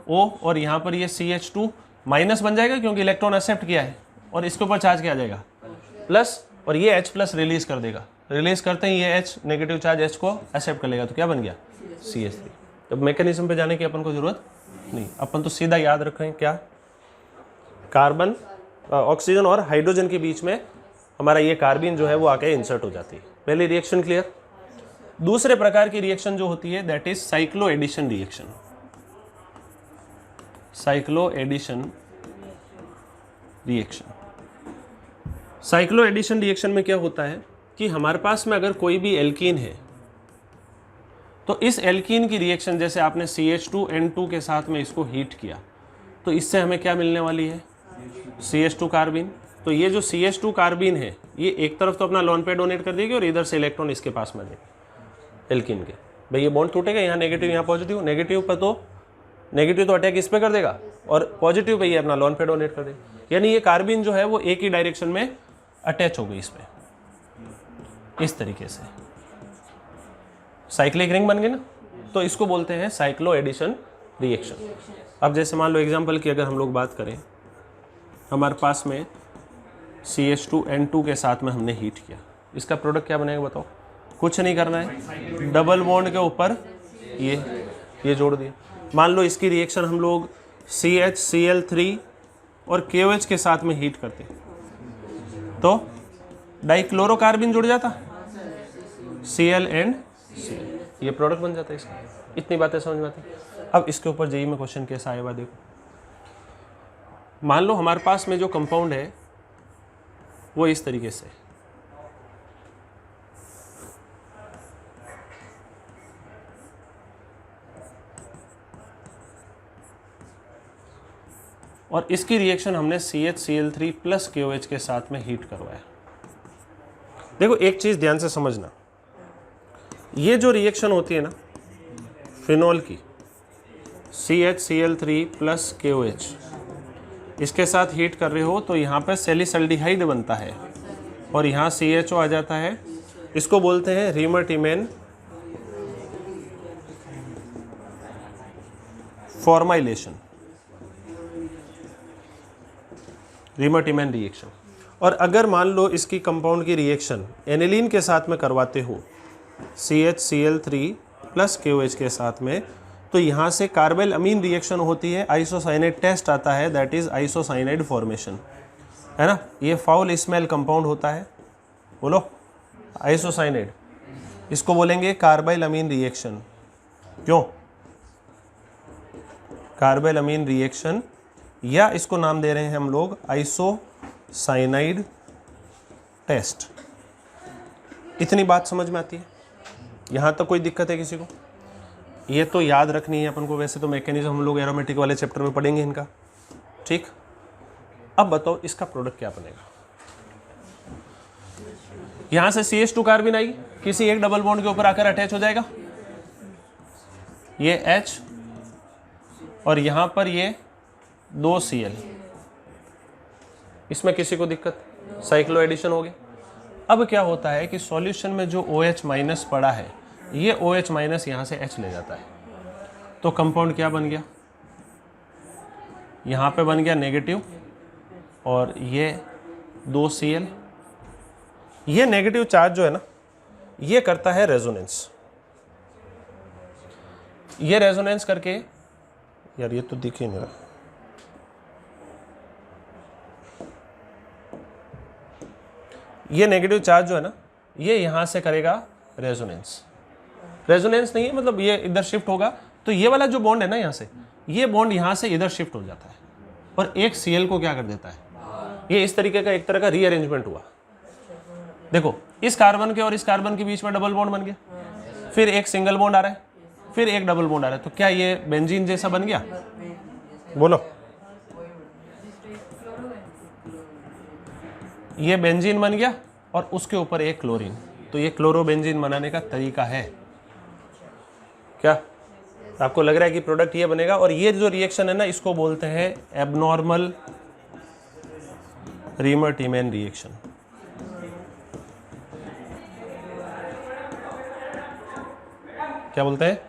O और यहाँ पर ये CH2 माइनस बन जाएगा क्योंकि इलेक्ट्रॉन एक्सेप्ट किया है, और इसके ऊपर चार्ज क्या आ जाएगा, प्लस, और ये H प्लस रिलीज कर देगा। रिलीज करते ही ये H नेगेटिव चार्ज H को एक्सेप्ट कर लेगा, तो क्या बन गया, CH3। तो मैकेनिज्म पे जाने की अपन को जरूरत नहीं, अपन तो सीधा याद रखें क्या, कार्बन ऑक्सीजन और हाइड्रोजन के बीच में हमारा ये कार्बिन जो है वो आके इंसर्ट हो जाती है। पहली रिएक्शन क्लियर। दूसरे प्रकार की रिएक्शन जो होती है that is cycloaddition reaction. Cycloaddition reaction, cycloaddition reaction में क्या होता है कि हमारे पास में अगर कोई भी एल्कीन है, तो इस एल्कीन की रिएक्शन जैसे आपने CH2N2 के साथ में इसको हीट किया, तो इससे हमें क्या मिलने वाली है, CH2 कार्बिन। तो ये जो CH2 कार्बिन है ये एक तरफ तो अपना लॉन पेयर डोनेट कर देगी और इधर से इलेक्ट्रॉन इसके पास में देगी एल्कीन के। भाई ये बॉन्ड टूटेगा, यहाँ नेगेटिव यहाँ पॉजिटिव, नेगेटिव पर तो नेगेटिव तो अटैक इस पे कर देगा और पॉजिटिव पे ये अपना लॉन पेयर डोनेट कर देगा। यानी ये कार्बिन जो है वो एक ही डायरेक्शन में अटैच हो गई इस पे, इस तरीके से साइक्लिक रिंग बन गई ना। तो इसको बोलते हैं साइक्लो एडिशन रिएक्शन। अब जैसे मान लो एग्जांपल की अगर हम लोग बात करें, हमारे पास में CH2N2 के साथ में हमने हीट किया, इसका प्रोडक्ट क्या बनेगा बताओ, कुछ नहीं करना है, डबल बॉन्ड के ऊपर ये जोड़ दिया। मान लो इसकी रिएक्शन हम लोग CH Cl3 और KOH के साथ में हीट करते तो डाइक्लोरोकार्बिन जुड़ जाता, Cl एंड Cl, ये प्रोडक्ट बन जाता है इसका। इतनी बातें समझ में आती। अब इसके ऊपर जेईई में क्वेश्चन कैसा आएगा देखो। मान लो हमारे पास में जो कंपाउंड है वो इस तरीके से, और इसकी रिएक्शन हमने CHCl3 प्लस KOH के साथ में हीट करवाया। देखो एक चीज ध्यान से समझना, ये जो रिएक्शन होती है ना फिनॉल की, CHCl3 प्लस KOH, इसके साथ हीट कर रहे हो तो यहाँ पे सैलिसल्डिहाइड बनता है और यहाँ CHO आ जाता है। इसको बोलते हैं रीमर्टिमेन फॉर्माइलेशन, रीमर्टिमेन रिएक्शन। और अगर मान लो इसकी कंपाउंड की रिएक्शन एनिलीन के साथ में करवाते हो CHCl3 प्लस KOH के साथ में, तो यहाँ से कार्बाइल अमीन रिएक्शन होती है, आइसोसाइनाइड टेस्ट आता है, दैट इज आइसोसाइनाइड फॉर्मेशन, है ना। ये फाउल स्मेल कंपाउंड होता है, बोलो आइसोसाइनाइड, इसको बोलेंगे कार्बाइल अमीन रिएक्शन। क्यों? कार्बाइल अमीन रिएक्शन, या इसको नाम दे रहे हैं हम लोग आइसोसाइनाइड टेस्ट। इतनी बात समझ में आती है? यहाँ तक कोई दिक्कत है किसी को? ये तो याद रखनी है अपन को, वैसे तो मैकेनिज्म हम लोग एरोमेटिक वाले चैप्टर में पढ़ेंगे इनका, ठीक। अब बताओ इसका प्रोडक्ट क्या बनेगा। यहां से CH2 कार्बन आई, किसी एक डबल बॉन्ड के ऊपर आकर अटैच हो जाएगा, ये H और यहां पर ये 2 Cl, इसमें किसी को दिक्कत? साइक्लो एडिशन हो गया। अब क्या होता है कि सॉल्यूशन में जो OH माइनस पड़ा है, ये OH माइनस यहां से H ले जाता है, तो कंपाउंड क्या बन गया? यहां पे बन गया नेगेटिव, और ये 2 Cl। ये नेगेटिव चार्ज जो है ना, ये करता है रेजोनेंस। ये रेजोनेंस करके, यार ये तो दिख ही नहीं रहा, ये नेगेटिव चार्ज जो है ना, ये यहां से करेगा रेजोनेंस। रेजोनेंस नहीं है मतलब ये इधर शिफ्ट होगा, तो ये वाला जो बॉन्ड है ना यहाँ से, ये बॉन्ड यहाँ से इधर शिफ्ट हो जाता है और एक Cl को क्या कर देता है, ये इस तरीके का एक तरह का रीअरेंजमेंट हुआ। देखो इस कार्बन के और इस कार्बन के बीच में डबल बॉन्ड बन गया, फिर एक सिंगल बॉन्ड आ रहा है, फिर एक डबल बॉन्ड आ रहा है, तो क्या ये बेंजीन जैसा बन गया? बोलो, ये बेंजीन बन गया और उसके ऊपर एक क्लोरीन, तो ये क्लोरोबेंजीन बनाने का तरीका है। क्या आपको लग रहा है कि प्रोडक्ट ये बनेगा? और ये जो रिएक्शन है ना, इसको बोलते हैं एबनॉर्मल रीमर-टीमैन रिएक्शन। क्या बोलते हैं?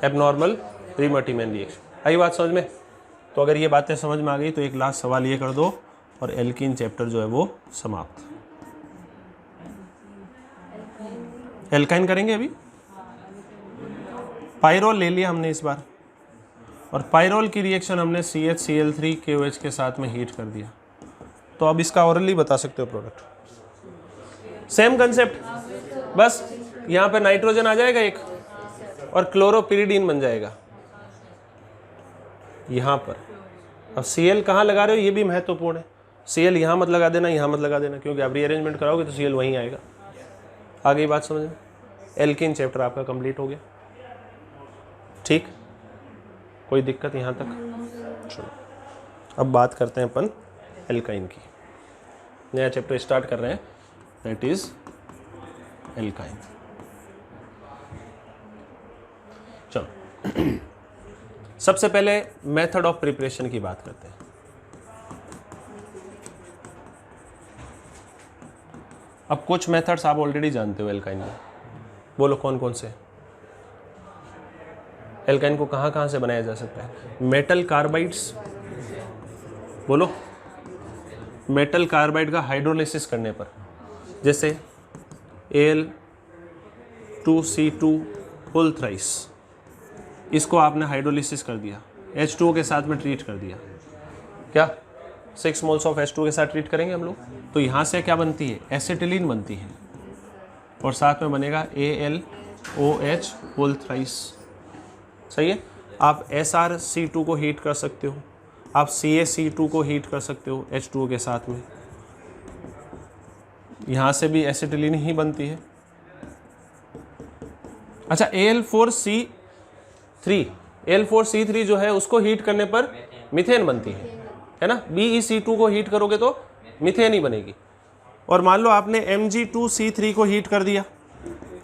Abnormal रीमर-टीमैन reaction. आई बात समझ में? तो अगर ये बातें समझ में आ गई तो एक लास्ट सवाल ये कर दो और एल्कीन चैप्टर जो है वो समाप्त। एल्काइन करेंगे अभी। पाइरोल ले लिया हमने इस बार, और पाइरोल की रिएक्शन हमने CHCl3 KOH के साथ में हीट कर दिया, तो अब इसका ओरली बता सकते हो प्रोडक्ट। सेम कंसेप्ट, बस यहाँ पे नाइट्रोजन आ जाएगा एक और क्लोरोपिरिडीन बन जाएगा यहाँ पर। अब Cl कहाँ लगा रहे हो ये भी महत्वपूर्ण है। Cl यहाँ मत लगा देना, यहाँ मत लगा देना, क्योंकि आप रीअरेंजमेंट कराओगे तो Cl वहीं आएगा। आ गई बात समझ में? एल्कीन चैप्टर आपका कंप्लीट हो गया, ठीक। कोई दिक्कत यहाँ तक? चलो अब बात करते हैं अपन एल्काइन की। नया चैप्टर स्टार्ट कर रहे हैं, दैट इज एल्काइन। चलो सबसे पहले मेथड ऑफ प्रिपरेशन की बात करते हैं। अब कुछ मेथड्स आप ऑलरेडी जानते हो एल्काइन में, बोलो कौन कौन से? एल्काइन को कहाँ कहाँ से बनाया जा सकता है? मेटल कार्बाइड्स, बोलो। मेटल कार्बाइड का हाइड्रोलिसिस करने पर, जैसे Al2C2 होल थ्राइस, इसको आपने हाइड्रोलिसिस कर दिया, H2O के साथ में ट्रीट कर दिया। क्या 6 मोल्स ऑफ H2O के साथ ट्रीट करेंगे हम लोग, तो यहाँ से क्या बनती है? एसिटिलीन बनती है, और साथ में बनेगा AlOH होल थ्राइस। सही है। आप SrC2 को हीट कर सकते हो, आप CaC2 को हीट कर सकते हो H2O के साथ में, यहाँ से भी एसिटिलीन ही बनती है। अच्छा Al4C3 जो है उसको हीट करने पर मीथेन बनती है ना। BeC2 को हीट करोगे तो मीथेन ही बनेगी। और मान लो आपने Mg2C3 को हीट कर दिया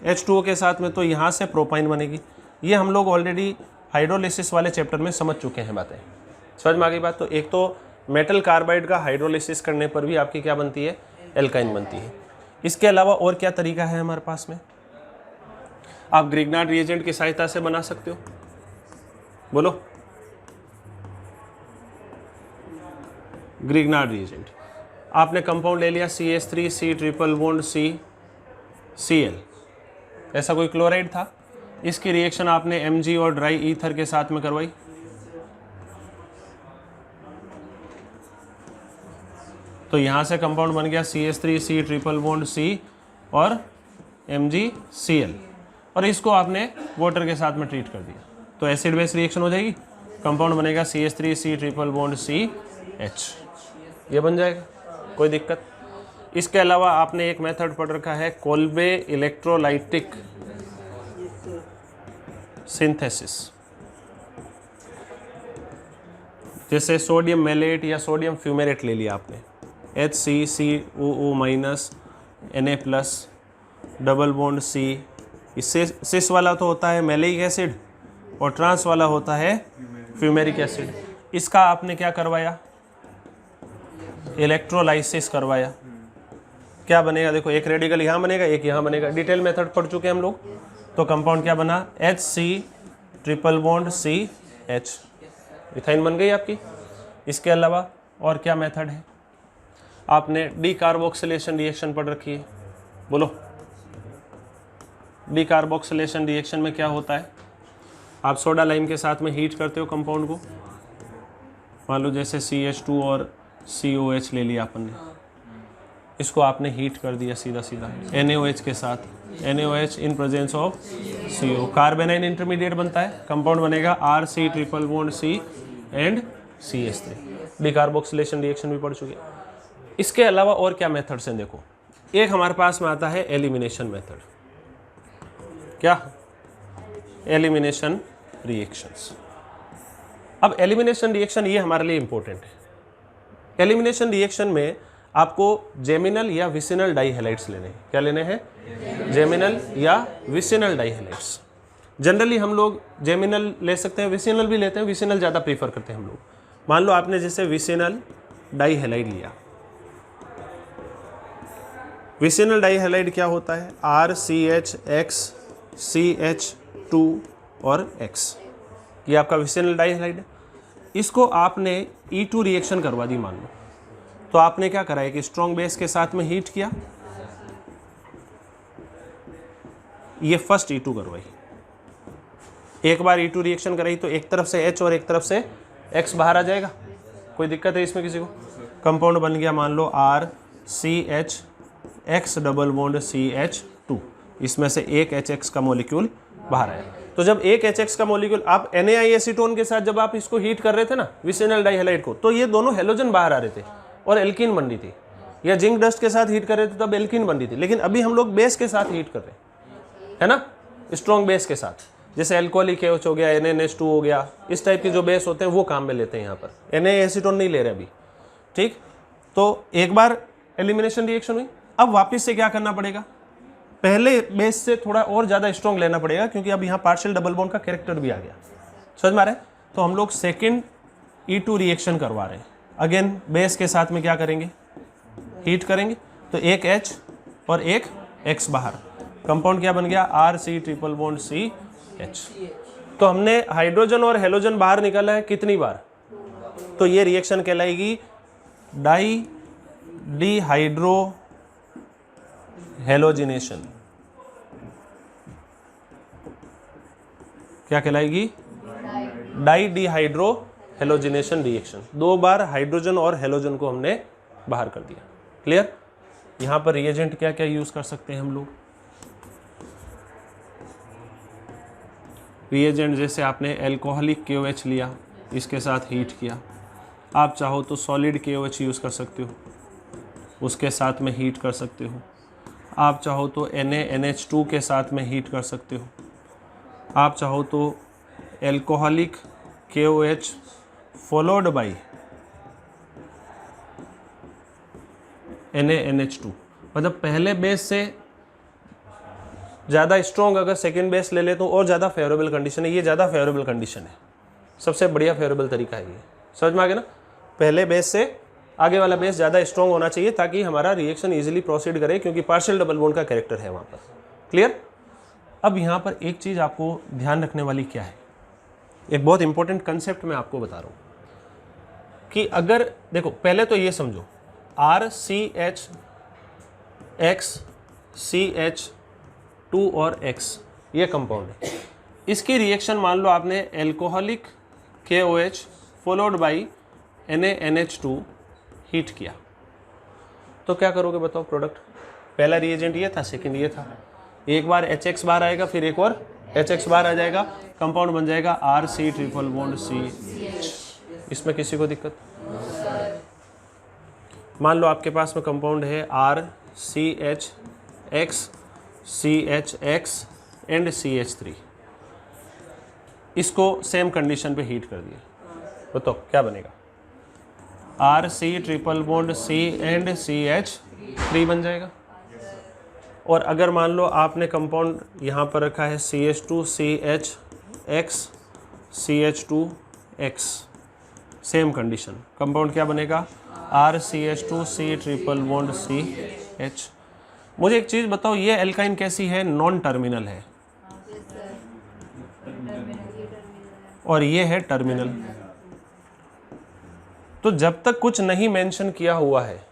H2O के साथ में, तो यहाँ से प्रोपाइन बनेगी। ये हम लोग ऑलरेडी हाइड्रोलिसिस वाले चैप्टर में समझ चुके हैं बातें, समझ में आ गई बात। तो एक तो मेटल कार्बाइड का हाइड्रोलिसिस करने पर भी आपकी क्या बनती है? एल्काइन बनती है। इसके अलावा और क्या तरीका है हमारे पास में? आप ग्रिग्नार्ड रिएजेंट की सहायता से बना सकते हो, बोलो। ग्रिग्नार्ड रिएजेंट, आपने कंपाउंड ले लिया CH3 C triple bond C Cl, ऐसा कोई क्लोराइड था, इसकी रिएक्शन आपने Mg और ड्राई ईथर के साथ में करवाई, तो यहाँ से कंपाउंड बन गया CH3C ट्रिपल बॉन्ड C और MgCl, और इसको आपने वाटर के साथ में ट्रीट कर दिया तो एसिड बेस रिएक्शन हो जाएगी। कंपाउंड बनेगा CH3C ट्रिपल बॉन्ड CH, ये बन जाएगा, कोई दिक्कत। इसके अलावा आपने एक मेथड पढ़ रखा है कोल्बे इलेक्ट्रोलाइटिक सिंथेसिस, जैसे सोडियम मेलेट या सोडियम फ्यूमेरेट ले लिया आपने, HCCOO minus Na+, double bond C, इससे सिस वाला तो होता है मेलेइक एसिड और ट्रांस वाला होता है फ्यूमेरिक एसिड। इसका आपने क्या करवाया, इलेक्ट्रोलाइसिस करवाया। क्या बनेगा, देखो एक रेडिकल यहाँ बनेगा, एक यहाँ बनेगा, डिटेल मेथड पढ़ चुके हैं हम लोग। तो कंपाउंड क्या बना, HC triple bond CH, ethyne बन गई आपकी। इसके अलावा और क्या मेथड है, आपने डीकार्बोक्सिलेशन रिएक्शन पढ़ रखी है, बोलो। डीकार्बोक्सिलेशन रिएक्शन में क्या होता है, आप सोडा लाइम के साथ में हीट करते हो कंपाउंड को, मान लो जैसे CH2 और COH ले लिया अपन ने, इसको आपने हीट कर दिया सीधा सीधा NaOH के साथ, NaOH in presence of CO, कार्बेनाइन intermediate बनता है, कंपाउंड बनेगा RC triple bond C and CH3। Decarboxylation reaction भी पढ़ चुके। इसके अलावा और क्या मेथड्स हैं, देखो एक हमारे पास में आता है एलिमिनेशन मेथड। क्या, एलिमिनेशन रिएक्शंस। अब एलिमिनेशन रिएक्शन ये हमारे लिए इंपॉर्टेंट है। एलिमिनेशन रिएक्शन में आपको जेमिनल या विसिनल डाइहैलाइड्स लेने हैं। क्या लेने हैं, जेमिनल या विसिनल डाइहैलाइड्स। जनरली हम लोग जेमिनल ले सकते हैं, विसिनल भी लेते हैं, विसिनल ज़्यादा प्रीफर करते हैं हम लोग। मान लो आपने जैसे विसिनल डाइहैलाइड लिया, विसिनल डाइहैलाइड क्या होता है, RCH, CH2 और X, ये आपका विसिनल डाइहैलाइड है। इसको आपने E2 रिएक्शन करवा दी मान लो, तो आपने क्या करा है कि स्ट्रॉन्ग बेस के साथ में हीट किया, ये फर्स्ट E2 करवाई। एक बार E2 रिएक्शन कराई तो एक तरफ से H और एक तरफ से X बाहर आ जाएगा, कोई दिक्कत है इसमें किसी को। कंपाउंड बन गया मान लो RCH X double bond CH2, इसमें से एक HX का मॉलिक्यूल बाहर आया। तो जब एक HX का मॉलिक्यूल आप NaI एसीटोन के साथ जब आप इसको हीट कर रहे थे ना विसिनल डाइहैलाइड को, तो ये दोनों हेलोजन बाहर आ रहे थे और एल्कीन बन रही थी, या जिंक डस्ट के साथ हीट कर रहे थे तब एल्कीन बन रही थी। लेकिन अभी हम लोग बेस के साथ हीट कर रहे हैं, है ना, स्ट्रॉन्ग बेस के साथ, जैसे एल्कोहलिक एच हो गया, NaNH2 हो गया, इस टाइप के जो बेस होते हैं वो काम में लेते हैं। यहाँ पर NaI एसीटोन नहीं ले रहे अभी, ठीक। तो एक बार एलिमिनेशन रिएक्शन हुई, अब वापस से क्या करना पड़ेगा, पहले बेस से थोड़ा और ज़्यादा स्ट्रॉन्ग लेना पड़ेगा, क्योंकि अब यहाँ पार्शियल डबल बॉन्ड का कैरेक्टर भी आ गया, समझ में आ रहा है। तो हम लोग सेकेंड E2 रिएक्शन करवा रहे हैं। अगेन बेस के साथ में क्या करेंगे, हीट करेंगे, तो एक H और एक X बाहर, कंपाउंड क्या बन गया, RC ट्रिपल बॉन्ड CH। तो हमने हाइड्रोजन और हेलोजन बाहर निकाला है कितनी बार, तो ये रिएक्शन कहलाएगी डिहाइड्रो हेलोजिनेशन। क्या कहलाएगी, डिहाइड्रो हेलोजिनेशन रिएक्शन। दो बार हाइड्रोजन और हेलोजन को हमने बाहर कर दिया, क्लियर। यहां पर रिएजेंट क्या क्या यूज कर सकते हैं हम लोग, रिएजेंट जैसे आपने एल्कोहलिक KOH लिया, इसके साथ हीट किया, आप चाहो तो सॉलिड KOH यूज़ कर सकते हो, उसके साथ में हीट कर सकते हो। आप चाहो तो NaNH2 के साथ में हीट कर सकते हो। आप चाहो तो alcoholic KOH followed by NaNH2, मतलब पहले बेस से ज़्यादा स्ट्रॉन्ग अगर सेकेंड बेस ले ले तो और ज़्यादा फेवरेबल कंडीशन है। ये ज़्यादा फेवरेबल कंडीशन है, सबसे बढ़िया फेवरेबल तरीका है ये, समझ में आ गया ना। पहले बेस से आगे वाला बेस ज़्यादा स्ट्रॉन्ग होना चाहिए ताकि हमारा रिएक्शन इजीली प्रोसीड करे, क्योंकि पार्शियल डबल बॉन्ड का कैरेक्टर है वहाँ पर, क्लियर। अब यहाँ पर एक चीज़ आपको ध्यान रखने वाली क्या है, एक बहुत इंपॉर्टेंट कंसेप्ट मैं आपको बता रहा हूँ कि अगर देखो पहले तो ये समझो RCH X CH2 और X ये कंपाउंड है, इसकी रिएक्शन मान लो आपने alcoholic KOH followed by NaNH2 heat किया, तो क्या करोगे बताओ प्रोडक्ट? पहला रिएजेंट ये था, सेकंड ये था, एक बार HX बार आएगा, फिर एक और HX बार आ जाएगा, कंपाउंड बन जाएगा RC ट्रिपल बॉन्ड CH। इसमें किसी को दिक्कत? मान लो आपके पास में कंपाउंड है RCHX CHX एंड CH3, इसको सेम कंडीशन पे हीट कर दिया, बताओ क्या बनेगा? RC triple bond C and CH3 बन जाएगा। और अगर मान लो आपने कंपाउंड यहाँ पर रखा है CH2 CHX CH2X, same condition, compound क्या बनेगा? RCH2 C triple bond CH। मुझे एक चीज़ बताओ, ये एल्काइन कैसी है? नॉन टर्मिनल है, और ये है टर्मिनल। तो जब तक कुछ नहीं मेंशन किया हुआ है,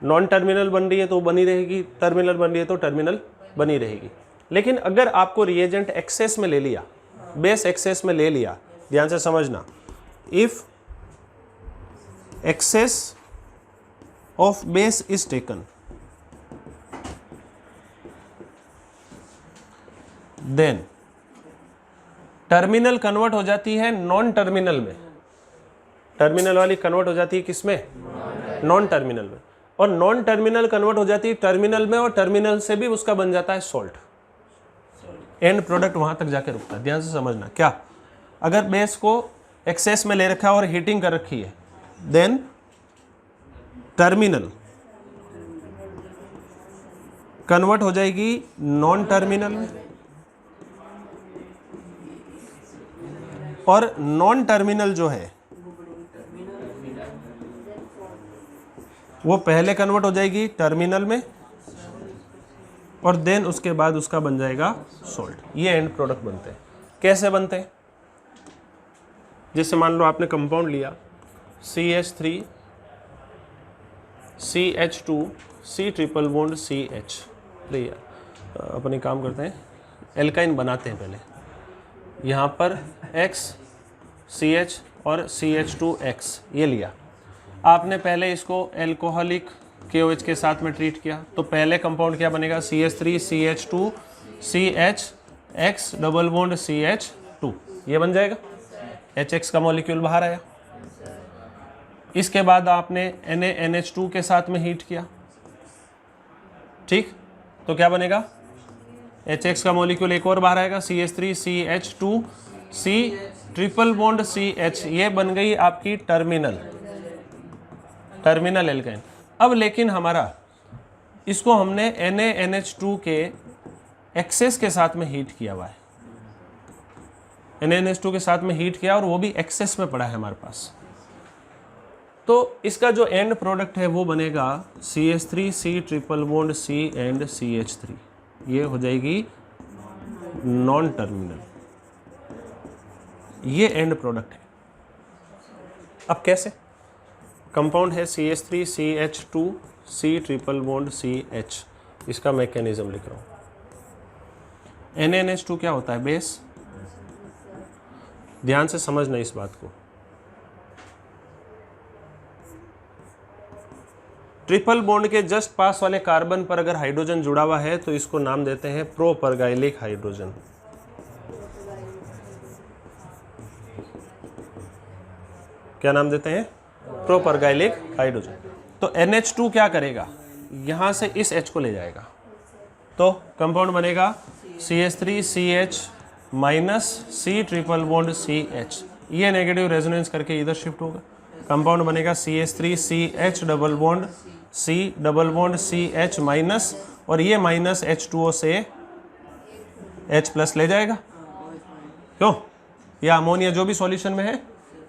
नॉन टर्मिनल बन रही है तो बनी रहेगी, टर्मिनल बन रही है तो टर्मिनल बनी रहेगी। लेकिन अगर आपको रिएजेंट एक्सेस में ले लिया, बेस एक्सेस में ले लिया, ध्यान से समझना, if excess of base is taken then terminal convert हो जाती है नॉन टर्मिनल में, टर्मिनल वाली कन्वर्ट हो जाती है किसमें? नॉन टर्मिनल में। और नॉन टर्मिनल कन्वर्ट हो जाती है टर्मिनल में, और टर्मिनल से भी उसका बन जाता है सॉल्ट। एंड प्रोडक्ट वहां तक जाके रुकता है। ध्यान से समझना, क्या अगर बेस को एक्सेस में ले रखा है और हीटिंग कर रखी है, देन टर्मिनल कन्वर्ट हो जाएगी नॉन टर्मिनल में, और नॉन टर्मिनल जो है वो पहले कन्वर्ट हो जाएगी टर्मिनल में, और देन उसके बाद उसका बन जाएगा सॉल्ट। ये एंड प्रोडक्ट बनते हैं। कैसे बनते हैं? जैसे मान लो आपने कंपाउंड लिया CH3 CH2 C triple bond CH। अपने काम करते हैं, एल्काइन बनाते हैं पहले। यहाँ पर X CH और CH2X ये लिया आपने, पहले इसको एल्कोहलिक KOH के साथ में ट्रीट किया, तो पहले कंपाउंड क्या बनेगा? CH3 CH2 CHX double bond CH2, ये बन जाएगा। HX का मॉलिक्यूल बाहर आया। इसके बाद आपने NaNH2 के साथ में हीट किया, ठीक, तो क्या बनेगा? HX का मॉलिक्यूल एक और बाहर आएगा, CH3 CH2 C triple bond CH, ये बन गई आपकी टर्मिनल एल्काइन। अब लेकिन हमारा इसको हमने NaNH2 के एक्सेस के साथ में हीट किया हुआ है, NaNH2 के साथ में हीट किया और वो भी एक्सेस में पड़ा है हमारे पास। तो इसका जो एंड प्रोडक्ट है वो बनेगा CH3 C triple bond C and CH3, ये हो जाएगी नॉन टर्मिनल, ये एंड प्रोडक्ट है। अब कैसे? कंपाउंड है CH3 CH2 C triple bond CH, इसका मैकेनिज्म लिख रहा हूँ। NaNH2 क्या होता है? बेस। ध्यान से समझना इस बात को। ट्रिपल बॉन्ड के जस्ट पास वाले कार्बन पर अगर हाइड्रोजन जुड़ा हुआ है तो इसको नाम देते हैं प्रोपरगाइलिक हाइड्रोजन। क्या नाम देते हैं? प्रोपरगाइलिक हाइड्रोजन। तो NH2 क्या करेगा? यहां से इस H को ले जाएगा, तो कंपाउंड बनेगा CH3 CH minus C triple bond CH, ये नेगेटिव रेजोनेंस करके इधर शिफ्ट होगा, कंपाउंड बनेगा CH3 CH double bond C double bond CH minus, और ये माइनस H2O से H प्लस ले जाएगा, क्यों? या अमोनिया जो भी सॉल्यूशन में है,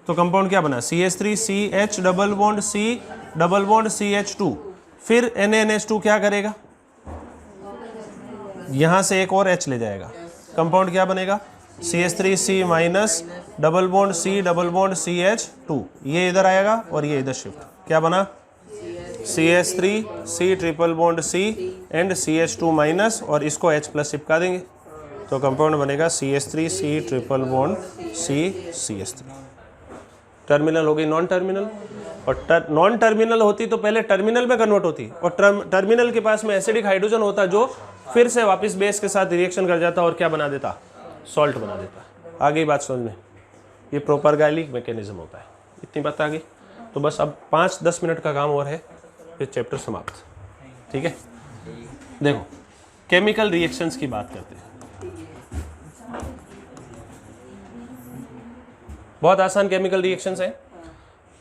तो कंपाउंड क्या बना? CH3 CH double bond C double bond CH2, फिर NaNH2 क्या करेगा? यहां से एक और H ले जाएगा, कंपाउंड क्या बनेगा? CH3 C minus double bond C double bond CH2, ये इधर आएगा और ये इधर शिफ्ट, क्या बना? CH3 C triple bond C and CH2 minus, और इसको H प्लस चिपका देंगे, तो कंपाउंड बनेगा CH3 C triple bond C CH3। Terminal हो गई नॉन टर्मिनल, और नॉन टर्मिनल होती तो पहले टर्मिनल में कन्वर्ट होती, और टर्मिनल के पास में एसिडिक हाइड्रोजन होता जो फिर से वापस बेस के साथ रिएक्शन कर जाता और क्या बना देता, सॉल्ट बना देता। आ गई बात समझ में? ये प्रोपागैलिक मैकेनिज्म होता है। इतनी बात आ गई। तो बस अब 5-10 मिनट का काम और है, फिर चैप्टर समाप्त। ठीक है, देखो केमिकल रिएक्शंस की बात करते हैं। बहुत आसान केमिकल रिएक्शंस है।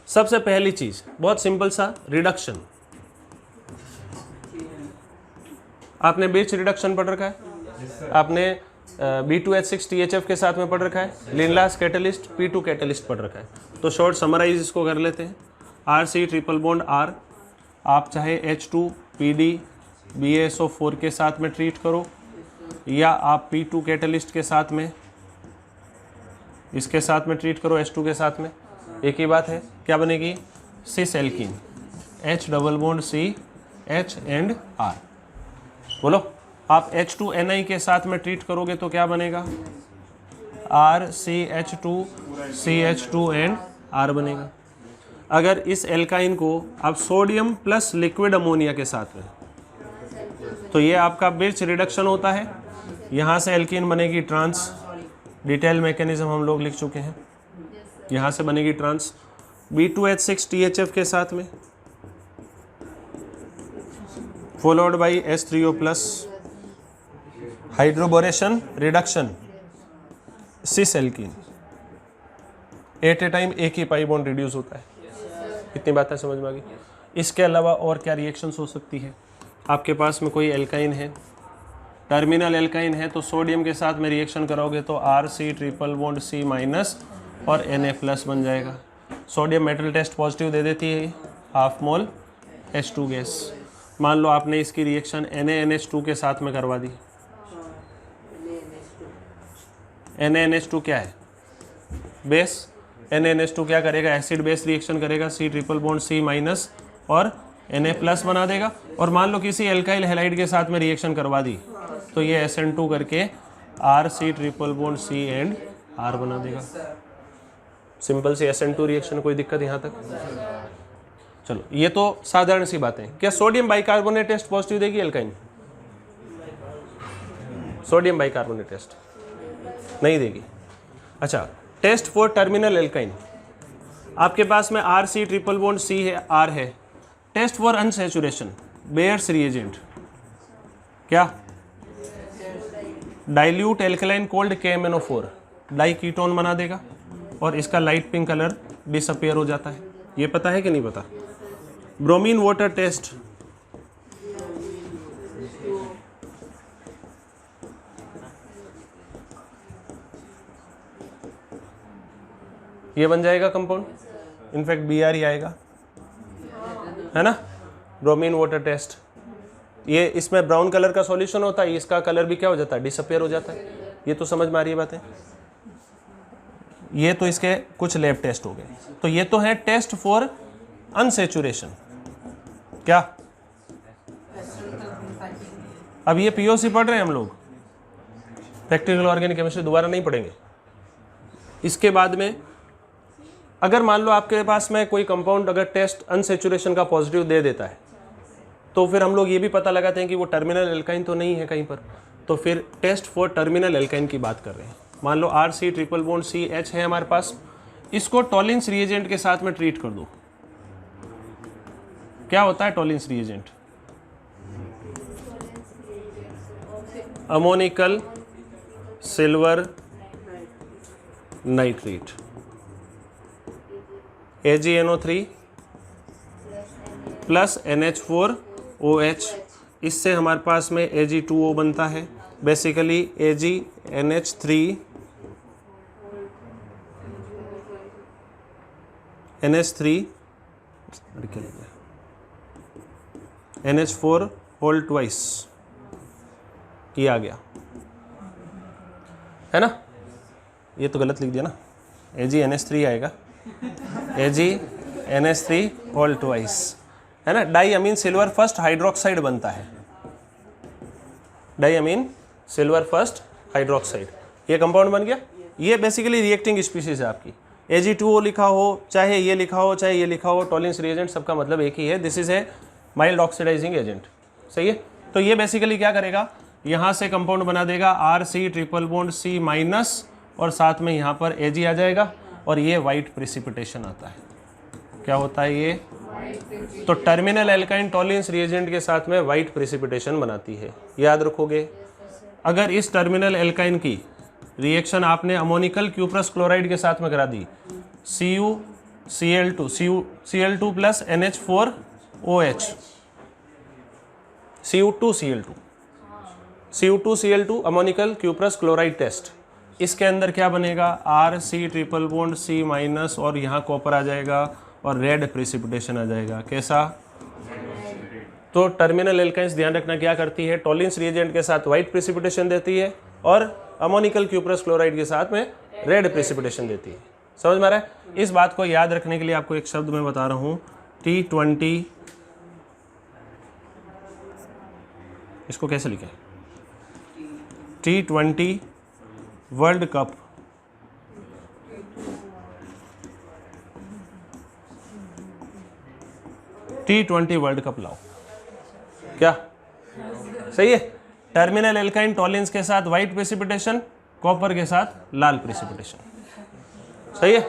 सबसे पहली चीज बहुत सिंपल सा, रिडक्शन। आपने बीच रिडक्शन पढ़ रखा है, आपने B2H6THF के साथ में पढ़ रखा है, लिनलास कैटलिस्ट, P2 कैटलिस्ट पढ़ रखा है। तो शॉर्ट समराइज इसको कर लेते हैं। RC ट्रिपल बॉन्ड R, आप चाहे H2PD BaSO4 के साथ में ट्रीट करो, या आप P2 कैटलिस्ट के साथ में, इसके साथ में ट्रीट करो, H2 के साथ में, एक ही बात है। क्या बनेगी? Cis alkene, H double bond C H and R। बोलो, आप H2NI के साथ में ट्रीट करोगे तो क्या बनेगा? RCH2 CH2 एंड R बनेगा। अगर इस एल्काइन को आप सोडियम प्लस लिक्विड अमोनिया के साथ में, तो ये आपका बिर्च रिडक्शन होता है। यहाँ से एल्कीन बनेगी ट्रांस, डिटेल मैकेनिज्म हम लोग लिख चुके हैं। यहाँ से बनेगी ट्रांस B2H6THF के साथ में, followed by H3O plus, hydroboration reduction, cis alkene, at a time एक ही पाई बॉन्ड रिड्यूस होता है। इतनी बातें समझ में आ गई। इसके अलावा और क्या रिएक्शंस हो सकती है? आपके पास में कोई एल्काइन है, टर्मिनल एल्काइन है, तो सोडियम के साथ में रिएक्शन करोगे तो RC triple bond C minus और Na प्लस बन जाएगा। सोडियम मेटल टेस्ट पॉजिटिव दे देती है, हाफ मोल H2 गैस। मान लो आपने इसकी रिएक्शन NaNH2 के साथ में करवा दी। NaNH2 क्या है? बेस। NaNH2 क्या करेगा? एसिड बेस रिएक्शन करेगा, C triple bond C minus और Na प्लस बना देगा। और मान लो किसी एल्काइल हैलाइड के साथ में रिएक्शन करवा दी तो ये SN2 करके RC triple bond C and R बना देगा। सिंपल सी SN2 रिएक्शन, कोई दिक्कत यहाँ तक? चलो, ये तो साधारण सी बातें। क्या सोडियम बाइकार्बोनेट टेस्ट पॉजिटिव देगी एल्काइन? सोडियम बाइकार्बोनेट टेस्ट नहीं देगी। अच्छा, टेस्ट फॉर टर्मिनल एल्काइन, आपके पास में RC ट्रिपल बॉन्ड C है, R है। Test for unsaturation, Baeyer's reagent क्या? Dilute alkaline cold KMnO4, diketone बना देगा और इसका लाइट पिंक कलर डिसअपियर हो जाता है। ये पता है कि नहीं पता? ब्रोमीन वाटर टेस्ट, ये बन जाएगा कंपाउंड, इनफैक्ट BR ही आएगा, है ना? ब्रोमीन वाटर टेस्ट, ये इसमें ब्राउन कलर का सॉल्यूशन होता है, इसका कलर भी क्या हो जाता है? डिसअपियर हो जाता है। ये तो समझ में आ रही है बातें? ये तो इसके कुछ लैब टेस्ट हो गए। तो ये तो है टेस्ट फॉर अनसैचुरेशन। क्या? अब ये POC पढ़ रहे हैं हम लोग, प्रैक्टिकल ऑर्गेनिक केमिस्ट्री दोबारा नहीं पढ़ेंगे। इसके बाद में अगर मान लो आपके पास में कोई कंपाउंड अगर टेस्ट अनसैचुरेशन का पॉजिटिव दे देता है, तो फिर हम लोग ये भी पता लगाते हैं कि वो टर्मिनल एल्काइन तो नहीं है कहीं पर। तो फिर टेस्ट फॉर टर्मिनल एल्काइन की बात कर रहे हैं। मान लो RC ट्रिपल बॉन्ड CH है हमारे पास, इसको टॉलिंस रिएजेंट के साथ में ट्रीट कर दो। क्या होता है Tollens reagent? Ammoniacal silver nitrate, AgNO3 plus NH4OH, इससे हमारे पास में Ag2O बनता है। Basically AgNH3 NH4 whole twice, ये आ गया, है ना? ये तो गलत लिख दिया ना, AgNH3 आएगा, AgNH3 होल ट्वाइस, है ना? डाई अमीन सिल्वर फर्स्ट हाइड्रोक्साइड बनता है, डाई अमीन सिल्वर फर्स्ट हाइड्रोक्साइड, ये कंपाउंड बन गया। ये बेसिकली रिएक्टिंग स्पीशीज है आपकी। Ag2O लिखा हो, चाहे ये लिखा हो, चाहे ये लिखा हो, टॉलिंस रिएजेंट सबका मतलब एक ही है, this is a mild oxidizing agent. सही है। तो ये बेसिकली क्या करेगा, यहाँ से कंपाउंड बना देगा RC triple bond C minus, और साथ में यहाँ पर Ag आ जाएगा, और ये वाइट प्रेसिपिटेशन आता है। क्या होता है ये, तो टर्मिनल एल्काइन टॉलिंस रिएजेंट के साथ में वाइट प्रेसिपिटेशन बनाती है, याद रखोगे। अगर इस टर्मिनल एल्काइन की रिएक्शन आपने अमोनिकल क्यूप्रस क्लोराइड के साथ में करा दी, Cl2 plus NH4OH, Cu2Cl2 ammoniacal cuprous chloride test, इसके अंदर क्या बनेगा, RC triple bond C minus, और यहाँ कॉपर आ जाएगा और रेड प्रेसिपिटेशन आ जाएगा। कैसा, तो टर्मिनल एल्काइंस ध्यान रखना क्या करती है, टॉलिंस रिएजेंट के साथ वाइट प्रेसिपिटेशन देती है, और अमोनिकल क्यूप्रस क्लोराइड के साथ में रेड प्रेसिपिटेशन देती है। समझ में आ रहा है। इस बात को याद रखने के लिए आपको एक शब्द मैं बता रहा हूँ, T20, इसको कैसे लिखें, T20 world cup T20 world cup लाओ, क्या सही है। टर्मिनल एल्काइन टॉलिंस के साथ वाइट प्रेसिपिटेशन, कॉपर के साथ लाल प्रेसिपिटेशन, सही है।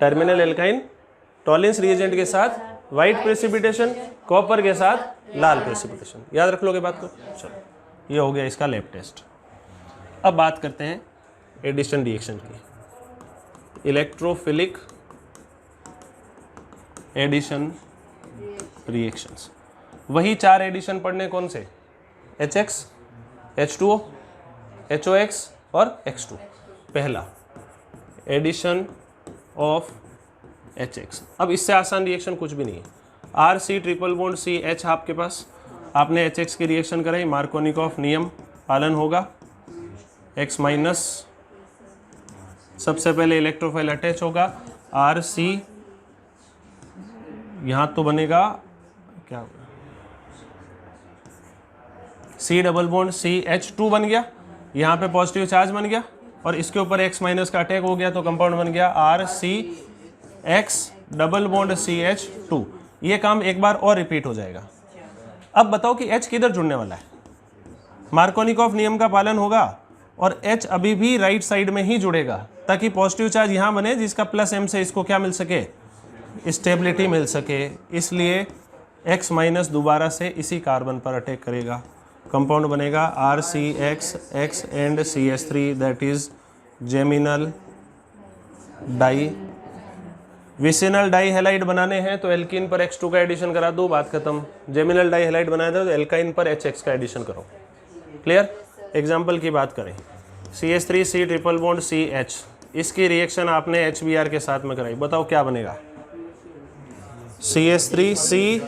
टर्मिनल एल्काइन टॉलिंस रिएजेंट के साथ वाइट प्रेसिपिटेशन, कॉपर के साथ लाल प्रेसिपिटेशन, याद रख लोगे बात को। चलो, ये हो गया इसका लैब टेस्ट। अब बात करते हैं एडिशन रिएक्शन की, इलेक्ट्रोफिलिक एडिशन रिएक्शंस। वही 4 एडिशन पढ़ने, कौन से, HX, H2O, HOX और X2। पहला एडिशन ऑफ HX। अब इससे आसान रिएक्शन कुछ भी नहीं है। RC ट्रिपल बॉन्ड CH आपके पास, आपने HX की रिएक्शन कराई, मार्कोनिकॉफ नियम पालन होगा, X माइनस, सबसे पहले इलेक्ट्रोफाइल अटैच होगा, RC, यहाँ तो बनेगा क्या, C डबल बॉन्ड CH2 बन गया, यहाँ पे पॉजिटिव चार्ज बन गया, और इसके ऊपर X माइनस का अटैक हो गया, तो कंपाउंड बन गया RCX डबल बॉन्ड CH2। ये काम एक बार और रिपीट हो जाएगा। अब बताओ कि H किधर जुड़ने वाला है, मार्कोनिकॉफ नियम का पालन होगा, और H अभी भी राइट साइड में ही जुड़ेगा, ताकि पॉजिटिव चार्ज यहाँ बने, जिसका प्लस M से इसको क्या मिल सके, स्टेबिलिटी मिल सके। इसलिए X माइनस दोबारा से इसी कार्बन पर अटैक करेगा, कंपाउंड बनेगा RCX and CH3, that is geminal di. Vicinal dihalide बनाने हैं तो एल्कीन पर X2 का एडिशन करा दो, बात खत्म। जेमिनल डाई हेलाइड बनाया था तो एल्काइन पर HX का एडिशन करो। क्लियर। एग्जाम्पल की बात करें, CH3C ट्रिपल बॉन्ड CH, इसकी रिएक्शन आपने HBr के साथ में कराई, बताओ क्या बनेगा, CH3C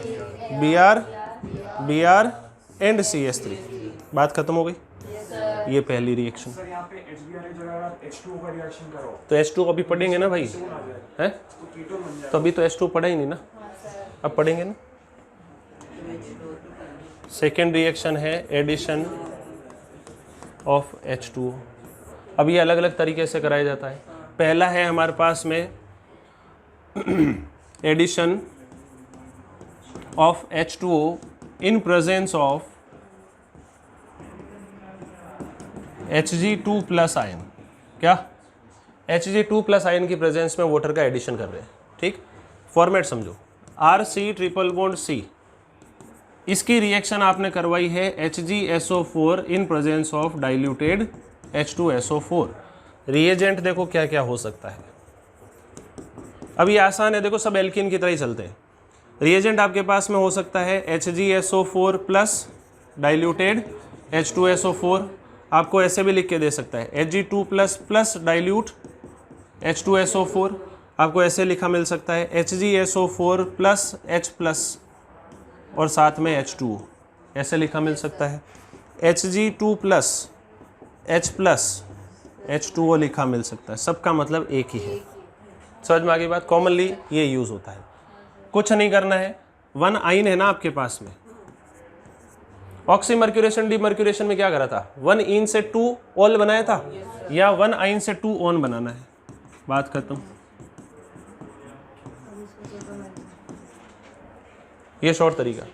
Br एंड CH3, बात खत्म हो गई। ये पहली रिएक्शन। सर यहाँ पे HBr की जगह आप H2O का रिएक्शन करो तो H2 अभी पढ़ेंगे ना भाई, हैं, तो अभी तो H2 पढ़ा ही नहीं ना, अब पढ़ेंगे ना। सेकेंड रिएक्शन है एडिशन ऑफ H2O। अब ये अलग अलग तरीके से कराया जाता है। पहला है हमारे पास में addition of H2O in presence of Hg2 plus ion. क्या, Hg2 प्लस आयन की प्रेजेंस में वाटर का एडिशन कर रहे हैं। ठीक, फॉर्मेट समझो, RC ट्रिपल बॉन्ड C, इसकी रिएक्शन आपने करवाई है HgSO4 in presence of diluted H2SO4। Reagent देखो क्या क्या हो सकता है। अब ये आसान है, देखो सब एल्कीन की तरह ही चलते हैं। रिएजेंट आपके पास में हो सकता है HgSO4 प्लस डाइल्यूटेड H2SO4, आपको ऐसे भी लिख के दे सकता है Hg2 plus plus dilute H2SO4, आपको ऐसे लिखा मिल सकता है HgSO4 प्लस H प्लस और साथ में H2O, ऐसे लिखा मिल सकता है Hg2 plus H plus H2O लिखा मिल सकता है। सबका मतलब एक ही है। समझ में आ गई बात। कॉमनली ये यूज़ होता है। कुछ नहीं करना है, वन आइन है ना आपके पास में, ऑक्सीमर्क्यूरेशन डीमर्क्यूरेशन में क्या करा था, 1 इन से 2 ऑल बनाया था या 1 आइन से 2 ऑन बनाना है, बात खत्म। ये शॉर्ट तरीका।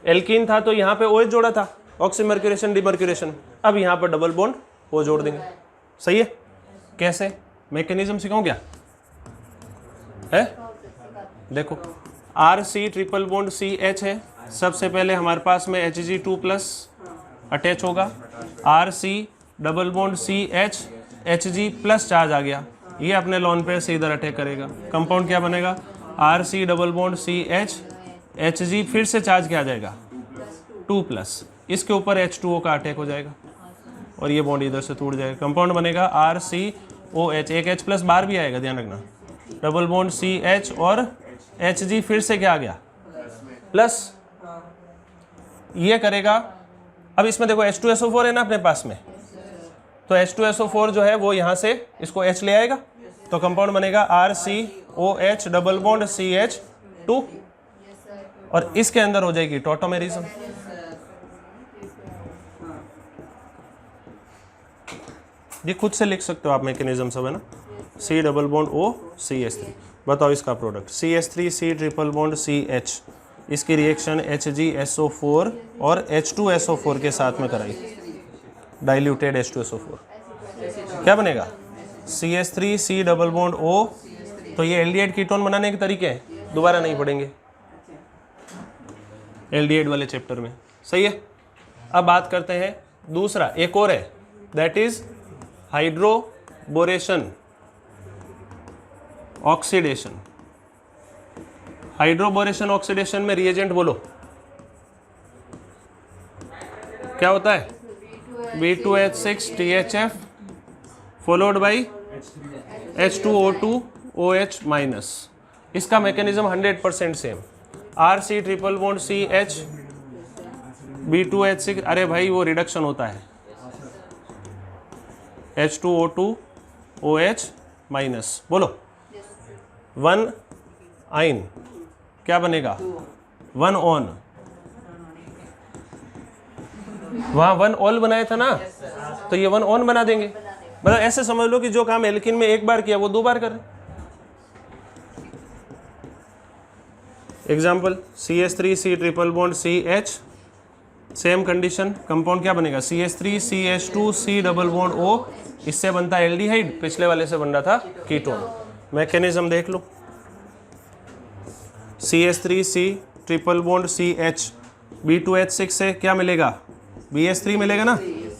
एल्कीन था तो यहाँ पे OH जोड़ा था, ऑक्सीमर्क्यूरेशन डीमर्क्यूरेशन, अब यहाँ पर डबल बॉन्ड O जोड़ देंगे। सही है? कैसे? मैकेनिज्म सिखाऊं क्या है? देखो RC ट्रिपल बॉन्ड CH है, सबसे पहले हमारे पास में Hg2+ अटैच होगा, RC double bond CH Hg+ charge आ गया, ये अपने लॉन पेयर से इधर अटैक करेगा, कंपाउंड क्या बनेगा, RC double bond CH Hg फिर से चार्ज क्या आ जाएगा 2+, इसके ऊपर H2O का अटैक हो जाएगा और ये बॉन्ड इधर से टूट जाएगा, कंपाउंड बनेगा RCOH, एक H+ बाहर भी आएगा, ध्यान रखना, डबल बॉन्ड CH और Hg फिर से क्या आ गया प्लस, ये करेगा। अब इसमें देखो H2SO4 है ना अपने पास में, तो H2SO4 जो है वो यहाँ से इसको H ले आएगा, तो कंपाउंड बनेगा RCOH डबल बॉन्ड CH2 और इसके अंदर हो जाएगी टॉटोमेरिज्म। ये खुद से लिख सकते हो आप, मैकेनिज्म सब है ना, C double bond O CH3। बताओ इसका product CH3 C triple bond CH, इसकी रिएक्शन HgSO4 और H2SO4 के साथ में कराई, डाइल्यूटेड H2SO4, क्या बनेगा CH3 C double bond O। तो ये एल्डिहाइड कीटोन बनाने के तरीके हैं, दोबारा नहीं पढ़ेंगे एल्डिहाइड वाले चैप्टर में। सही है? अब बात करते हैं दूसरा, एक और है, that is hydroboration oxidation. Hydroboration oxidation में रिएजेंट बोलो क्या होता है, B2H6 THF followed by H2O2 OH-। इसका mechanism 100% same, RC triple bond CH B2H6, अरे भाई वो रिडक्शन होता है H2O2 OH-, बोलो 1 आइन क्या बनेगा 1 ऑन, वहाँ 1 ऑल बनाया था ना, तो ये 1 ऑन बना देंगे। मतलब ऐसे समझ लो कि जो काम एल्किन में एक बार किया वो 2 बार कर। Example CH3 C triple bond CH, same condition, compound क्या बनेगा CH3 CH2 C double bond O, इससे बनता है एल्डिहाइड, पिछले वाले से बन रहा था कीटोन। मैकेनिज्म देख लो, CH3 C triple bond CH, B2H6 से क्या मिलेगा BH3 मिलेगा ना,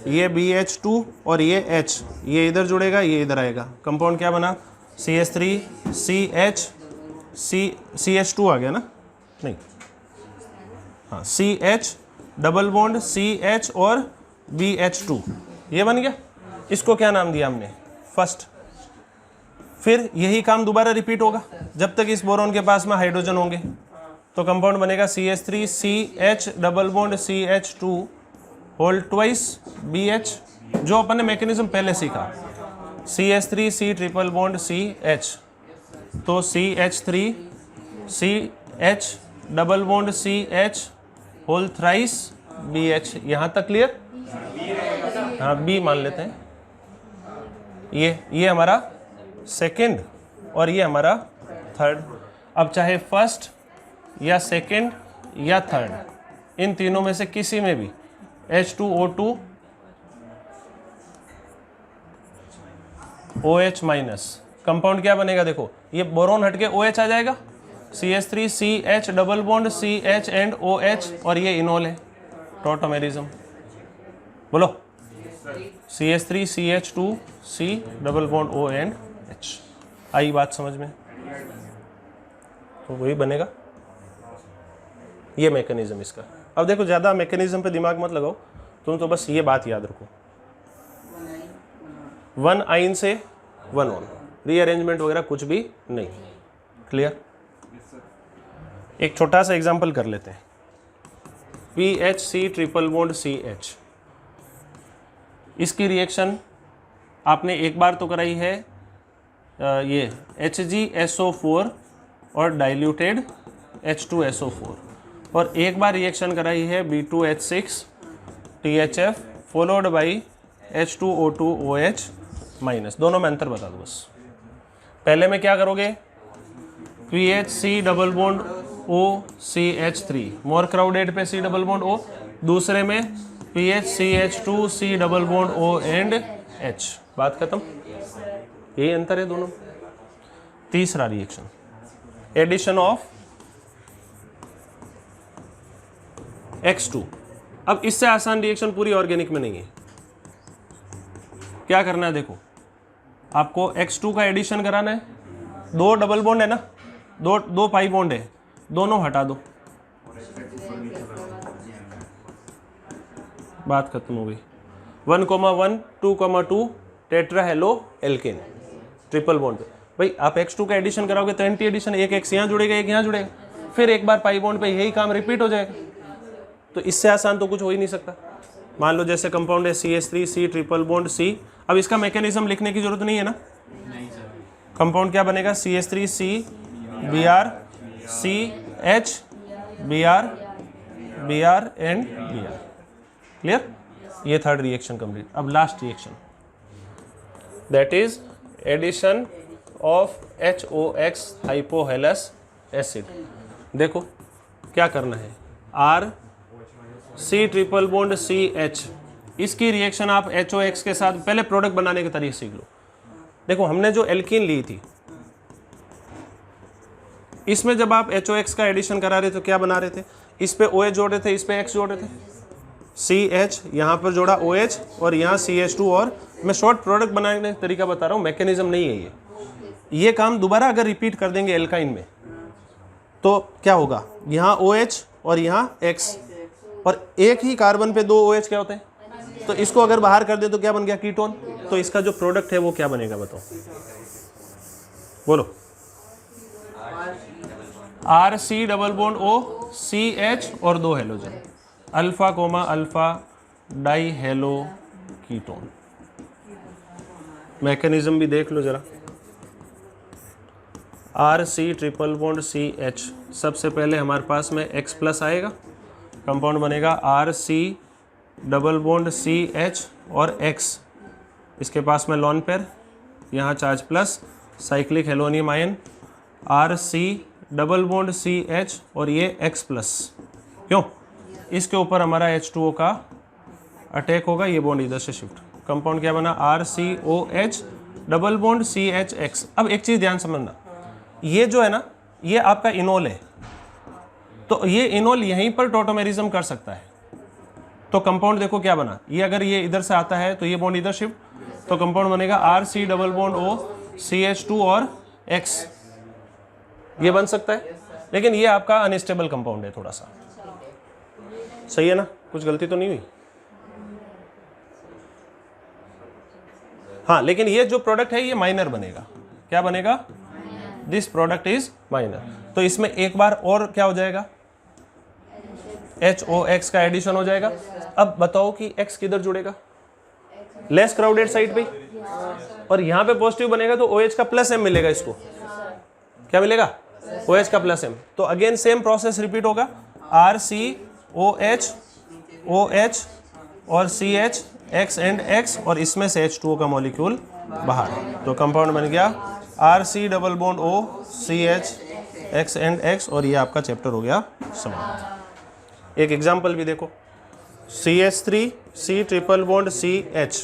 ये BH2 और ये H, ये इधर जुड़ेगा, ये इधर आएगा, कंपाउंड क्या बना CH3 CH CH2 आ गया ना, नहीं हाँ CH डबल बॉन्ड CH और BH2, ये बन गया। इसको क्या नाम दिया हमने, फर्स्ट। फिर यही काम दोबारा रिपीट होगा जब तक इस बोरॉन के पास में हाइड्रोजन होंगे, तो कंपाउंड बनेगा CH3 CH double bond CH2 whole twice BH, जो अपन ने मैकेनिज्म पहले सीखा, CH3 C triple bond CH, तो CH3 CH double bond CH whole thrice BH, यहाँ तक क्लियर? हाँ B मान लेते हैं, ये हमारा सेकंड और ये हमारा थर्ड। अब चाहे फर्स्ट या सेकंड या थर्ड, इन तीनों में से किसी में भी H2O2 OH-, कंपाउंड क्या बनेगा, देखो ये बोरॉन हटके OH आ जाएगा, CH3 CH double bond CH and OH, और ये इनोल है, टॉटोमेरिज्म। बोलो CH3 CH2 C double bond O and H। आई बात समझ में? तो वही बनेगा, ये मैकेनिज्म इसका। अब देखो ज़्यादा मैकेनिज्म पे दिमाग मत लगाओ, तुम तो बस ये बात याद रखो, 1 आइन से 1 ऑन, रीअरेंजमेंट वगैरह कुछ भी नहीं। क्लियर? एक छोटा सा एग्जांपल कर लेते हैं, PHC ट्रिपल बॉन्ड CH, इसकी रिएक्शन आपने एक बार तो कराई है, ये HgSO4 और डाइल्यूटेड H2SO4, और एक बार रिएक्शन कराई है B2H6 THF followed by H2O2OH minus. दोनों में अंतर बता दो बस। पहले में क्या करोगे, PHC डबल बॉन्ड OCH3 मोर क्राउडेड पे C डबल बॉन्ड O, दूसरे में PHCH2 C double bond O and H। बात खत्म, यही अंतर है दोनों। तीसरा रिएक्शन एडिशन ऑफ X2। अब इससे आसान रिएक्शन पूरी ऑर्गेनिक में नहीं है। क्या करना है, देखो आपको X2 का एडिशन कराना है। दो डबल बॉन्ड है ना, दो पाई बॉन्ड है, दोनों हटा दो, बात खत्म हो गई। 1,1 2,2 tetra halo alkane triple bond. भाई आप X2 का एडिशन कराओगे तो एंटी एडिशन, एक X यहाँ जुड़ेगा एक यहाँ जुड़ेगा, फिर एक बार पाई बॉन्ड पे यही काम रिपीट हो जाएगा। तो इससे आसान तो कुछ हो ही नहीं सकता। मान लो जैसे कंपाउंड है CH3 C triple bond C। अब इसका मैकेनिज्म लिखने की जरूरत नहीं है ना। कंपाउंड क्या बनेगा, CH3 C Br CH Br Br and Br। Clear, ये थर्ड रिएक्शन कंप्लीट। अब last reaction that is addition of HOX hypohalous acid. देखो क्या करना है, R C triple bond CH, इसकी रिएक्शन आप HOX के साथ, पहले प्रोडक्ट बनाने के तरीके सीख लो। देखो हमने जो एल्कीन ली थी, इसमें जब आप HOX का एडिशन करा रहे थे तो क्या बना रहे थे, इस पे OH जोड़ रहे थे, इस पे X जोड़ रहे थे, CH यहाँ पर जोड़ा OH और यहाँ CH2। और मैं शॉर्ट प्रोडक्ट बनाने का तरीका बता रहा हूँ, मैकेनिज्म नहीं है ये काम दोबारा अगर रिपीट कर देंगे एल्काइन में तो क्या होगा, यहाँ OH और यहाँ X, और एक ही कार्बन पे दो OH क्या होते हैं, तो इसको अगर बाहर कर दे तो क्या बन गया, कीटोन। तो इसका जो प्रोडक्ट है वो क्या बनेगा बताओ, बोलो। RC double bond O CH और दो halogen, alpha coma alpha die hello ketone. Mechanism भी देख लो जरा। RC ट्रिपल बॉन्ड CH, सबसे पहले हमारे पास में X प्लस आएगा, कंपाउंड बनेगा RC डबल बॉन्ड CH और X, इसके पास में लॉन पेयर, यहाँ charge plus, cyclic halonium ion, RC double bond CH और ये X प्लस। क्यों, इसके ऊपर हमारा H2O का अटैक होगा, ये बॉन्ड इधर से शिफ्ट। कंपाउंड क्या बना, RCOH डबल बॉन्ड CHX। अब एक चीज़ ध्यान समझना, ये जो है ना, ये आपका इनोल है, तो ये इनोल यहीं पर टोटोमेरिज्म कर सकता है। तो कंपाउंड देखो क्या बना, ये अगर ये इधर से आता है तो ये बॉन्ड इधर शिफ्ट, तो कंपाउंड बनेगा RC double bond O CH2 और X, ये बन सकता है। लेकिन ये आपका अनस्टेबल कंपाउंड है थोड़ा सा, सही है ना, कुछ गलती तो नहीं हुई। हाँ, लेकिन ये जो प्रोडक्ट है ये माइनर बनेगा। क्या बनेगा, दिस प्रोडक्ट इज माइनर। तो इसमें एक बार और क्या हो जाएगा, HOX का एडिशन हो जाएगा। अब बताओ कि X किधर जुड़ेगा, लेस क्राउडेड साइड पे, और यहाँ पे पॉजिटिव बनेगा तो OH का प्लस M मिलेगा। इसको क्या मिलेगा, OH का प्लस M। तो अगेन सेम प्रोसेस रिपीट होगा, RCOH OH और CH X एंड X, और इसमें से H2O का मॉलिक्यूल बाहर। तो कंपाउंड बन गया RC double bond O CH X and X, और ये आपका चैप्टर हो गया समाप्त। एक एग्जांपल भी देखो, CH3 C triple bond CH,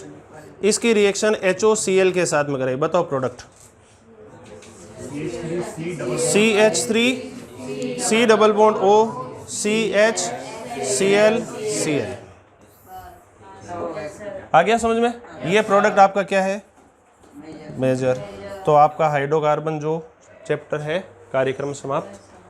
इसकी रिएक्शन HOCl के साथ में करें, बताओ product. CH3 C double bond O CH Cl Cl। आ गया समझ में, ये प्रोडक्ट आपका क्या है, मेजर। तो आपका हाइड्रोकार्बन जो चैप्टर है कार्यक्रम समाप्त।